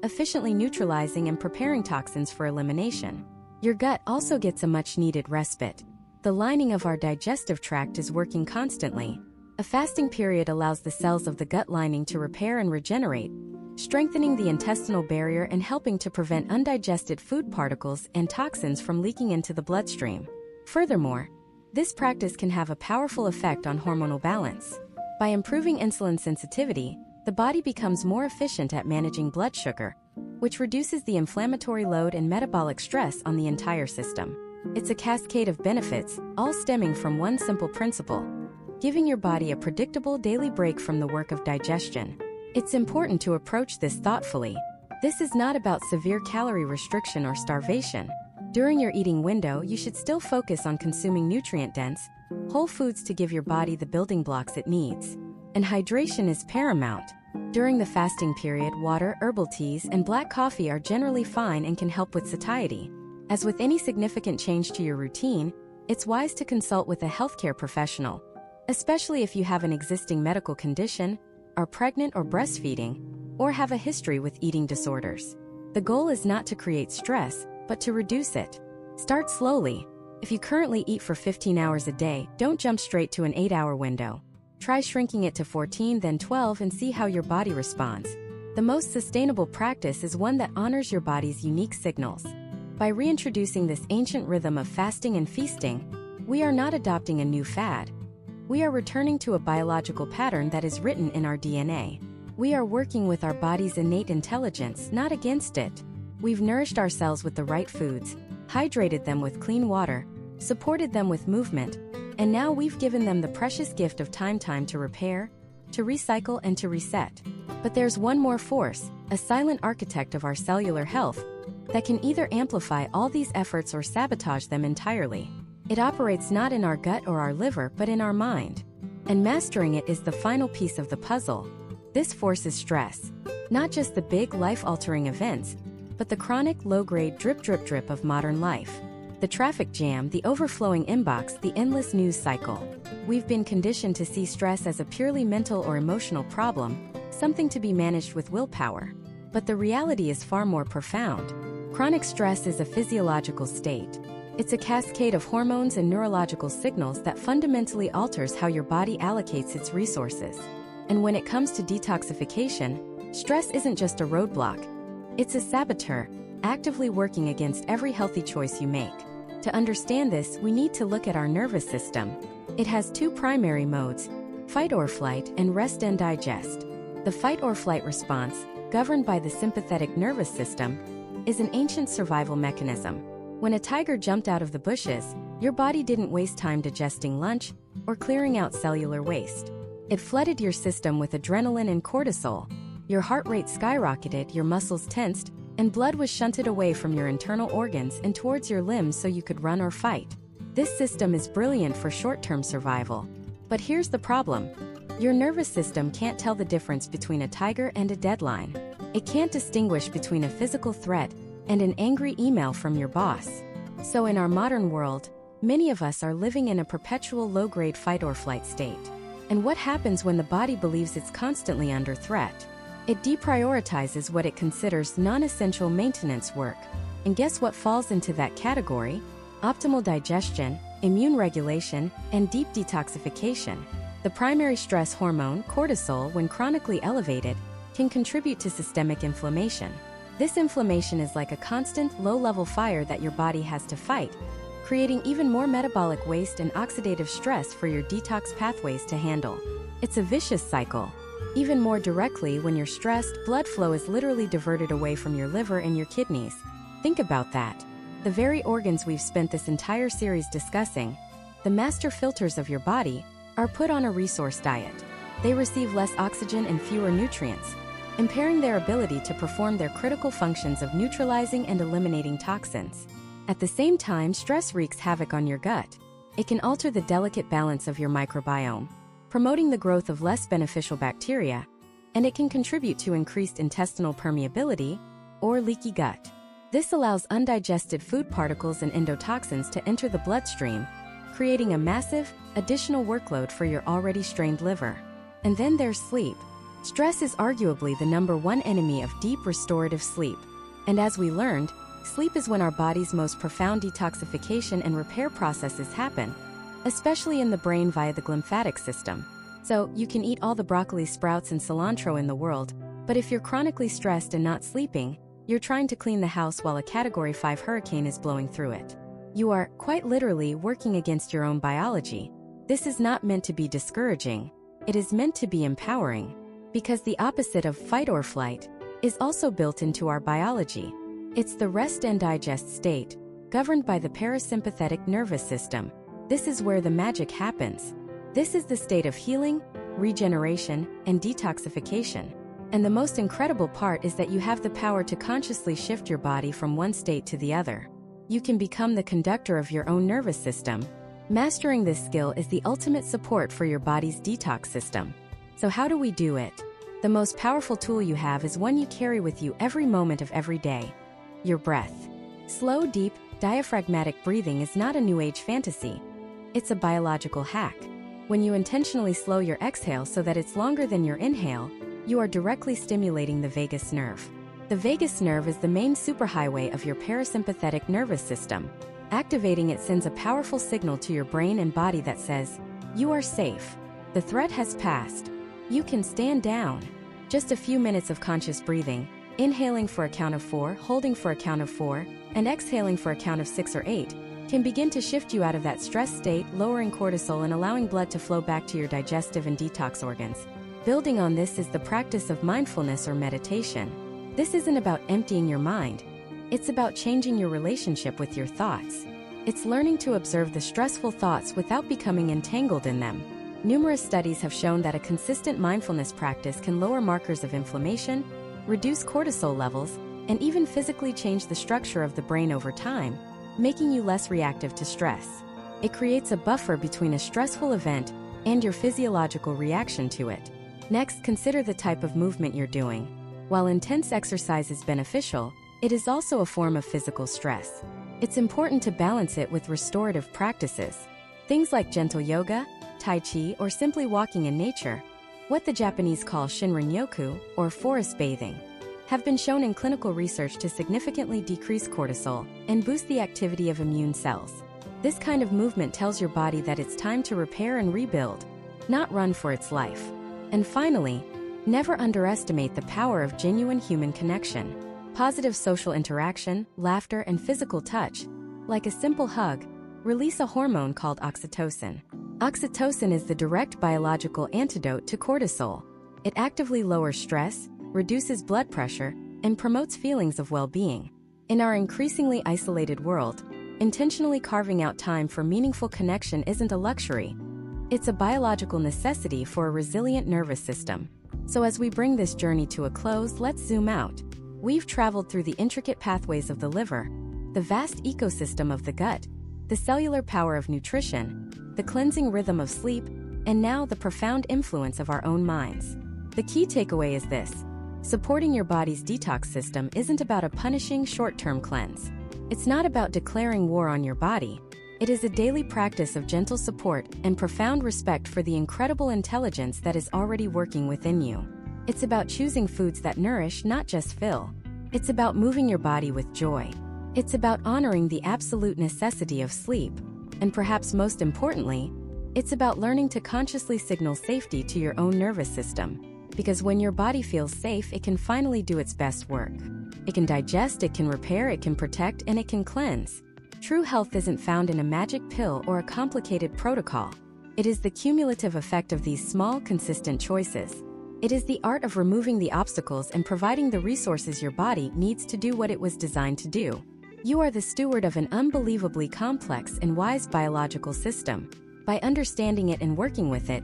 efficiently neutralizing and preparing toxins for elimination. Your gut also gets a much-needed respite. The lining of our digestive tract is working constantly. A fasting period allows the cells of the gut lining to repair and regenerate, strengthening the intestinal barrier and helping to prevent undigested food particles and toxins from leaking into the bloodstream. Furthermore, this practice can have a powerful effect on hormonal balance. By improving insulin sensitivity, the body becomes more efficient at managing blood sugar, which reduces the inflammatory load and metabolic stress on the entire system. It's a cascade of benefits, all stemming from one simple principle: giving your body a predictable daily break from the work of digestion. It's important to approach this thoughtfully. This is not about severe calorie restriction or starvation. During your eating window, you should still focus on consuming nutrient-dense, whole foods to give your body the building blocks it needs. And hydration is paramount. During the fasting period, water, herbal teas, and black coffee are generally fine and can help with satiety. As with any significant change to your routine, it's wise to consult with a healthcare professional, especially if you have an existing medical condition, are pregnant or breastfeeding, or have a history with eating disorders. The goal is not to create stress, but to reduce it. Start slowly. If you currently eat for 15 hours a day, don't jump straight to an 8-hour window. Try shrinking it to 14, then 12, and see how your body responds. The most sustainable practice is one that honors your body's unique signals. By reintroducing this ancient rhythm of fasting and feasting, we are not adopting a new fad. We are returning to a biological pattern that is written in our DNA. We are working with our body's innate intelligence, not against it. We've nourished ourselves with the right foods, hydrated them with clean water, supported them with movement, and now we've given them the precious gift of time to repair, to recycle, and to reset. But there's one more force, a silent architect of our cellular health, that can either amplify all these efforts or sabotage them entirely. It operates not in our gut or our liver, but in our mind. And mastering it is the final piece of the puzzle. This force is stress. Not just the big life-altering events, but the chronic, low-grade drip of modern life. The traffic jam, the overflowing inbox, the endless news cycle. We've been conditioned to see stress as a purely mental or emotional problem, something to be managed with willpower. But the reality is far more profound. Chronic stress is a physiological state. It's a cascade of hormones and neurological signals that fundamentally alters how your body allocates its resources. And when it comes to detoxification, stress isn't just a roadblock. It's a saboteur, actively working against every healthy choice you make. To understand this, we need to look at our nervous system. It has two primary modes, fight or flight and rest and digest. The fight or flight response, governed by the sympathetic nervous system, is an ancient survival mechanism. When a tiger jumped out of the bushes, your body didn't waste time digesting lunch or clearing out cellular waste. It flooded your system with adrenaline and cortisol. Your heart rate skyrocketed, your muscles tensed, and blood was shunted away from your internal organs and towards your limbs so you could run or fight. This system is brilliant for short-term survival. But here's the problem. Your nervous system can't tell the difference between a tiger and a deadline. It can't distinguish between a physical threat and an angry email from your boss. So in our modern world, many of us are living in a perpetual low-grade fight or flight state. And what happens when the body believes it's constantly under threat? It deprioritizes what it considers non-essential maintenance work. And guess what falls into that category? Optimal digestion, immune regulation, and deep detoxification. The primary stress hormone, cortisol, when chronically elevated, can contribute to systemic inflammation. This inflammation is like a constant, low-level fire that your body has to fight, creating even more metabolic waste and oxidative stress for your detox pathways to handle. It's a vicious cycle. Even more directly, when you're stressed, blood flow is literally diverted away from your liver and your kidneys. Think about that. The very organs we've spent this entire series discussing, the master filters of your body, are put on a resource diet. They receive less oxygen and fewer nutrients, impairing their ability to perform their critical functions of neutralizing and eliminating toxins. At the same time, stress wreaks havoc on your gut. It can alter the delicate balance of your microbiome, promoting the growth of less beneficial bacteria, and it can contribute to increased intestinal permeability or leaky gut. This allows undigested food particles and endotoxins to enter the bloodstream, creating a massive, additional workload for your already strained liver. And then there's sleep. Stress is arguably the #1 enemy of deep restorative sleep. And as we learned, sleep is when our body's most profound detoxification and repair processes happen, especially in the brain via the glymphatic system. So, you can eat all the broccoli sprouts and cilantro in the world, but if you're chronically stressed and not sleeping, you're trying to clean the house while a Category 5 hurricane is blowing through it. You are, quite literally, working against your own biology. This is not meant to be discouraging. It is meant to be empowering. Because the opposite of fight or flight is also built into our biology. It's the rest and digest state, governed by the parasympathetic nervous system. This is where the magic happens. This is the state of healing, regeneration, and detoxification. And the most incredible part is that you have the power to consciously shift your body from one state to the other. You can become the conductor of your own nervous system. Mastering this skill is the ultimate support for your body's detox system. So how do we do it? The most powerful tool you have is one you carry with you every moment of every day: your breath. Slow, deep, diaphragmatic breathing is not a new age fantasy. It's a biological hack. When you intentionally slow your exhale so that it's longer than your inhale, you are directly stimulating the vagus nerve. The vagus nerve is the main superhighway of your parasympathetic nervous system. Activating it sends a powerful signal to your brain and body that says, "You are safe. The threat has passed. You can stand down." Just a few minutes of conscious breathing, inhaling for a count of 4, holding for a count of 4, and exhaling for a count of 6 or 8, can begin to shift you out of that stress state, lowering cortisol and allowing blood to flow back to your digestive and detox organs. Building on this is the practice of mindfulness or meditation. This isn't about emptying your mind. It's about changing your relationship with your thoughts. It's learning to observe the stressful thoughts without becoming entangled in them. Numerous studies have shown that a consistent mindfulness practice can lower markers of inflammation, reduce cortisol levels, and even physically change the structure of the brain over time, making you less reactive to stress. It creates a buffer between a stressful event and your physiological reaction to it. Next, consider the type of movement you're doing. While intense exercise is beneficial, it is also a form of physical stress. It's important to balance it with restorative practices. Things like gentle yoga, tai chi, or simply walking in nature, what the Japanese call shinrin-yoku, or forest bathing, have been shown in clinical research to significantly decrease cortisol and boost the activity of immune cells. This kind of movement tells your body that it's time to repair and rebuild, not run for its life. And finally, never underestimate the power of genuine human connection. Positive social interaction, laughter, and physical touch, like a simple hug, release a hormone called oxytocin. Oxytocin is the direct biological antidote to cortisol. It actively lowers stress, reduces blood pressure, and promotes feelings of well-being. In our increasingly isolated world, intentionally carving out time for meaningful connection isn't a luxury. It's a biological necessity for a resilient nervous system. So as we bring this journey to a close, let's zoom out. We've traveled through the intricate pathways of the liver, the vast ecosystem of the gut, the cellular power of nutrition, the cleansing rhythm of sleep, and now the profound influence of our own minds. The key takeaway is this: supporting your body's detox system isn't about a punishing short-term cleanse. It's not about declaring war on your body. It is a daily practice of gentle support and profound respect for the incredible intelligence that is already working within you. It's about choosing foods that nourish, not just fill. It's about moving your body with joy. It's about honoring the absolute necessity of sleep. And perhaps most importantly, it's about learning to consciously signal safety to your own nervous system. Because when your body feels safe, it can finally do its best work. It can digest, it can repair, it can protect, and it can cleanse. True health isn't found in a magic pill or a complicated protocol. It is the cumulative effect of these small, consistent choices. It is the art of removing the obstacles and providing the resources your body needs to do what it was designed to do. You are the steward of an unbelievably complex and wise biological system. By understanding it and working with it,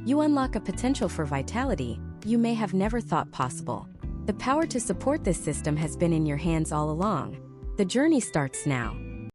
you unlock a potential for vitality you may have never thought possible. The power to support this system has been in your hands all along. The journey starts now.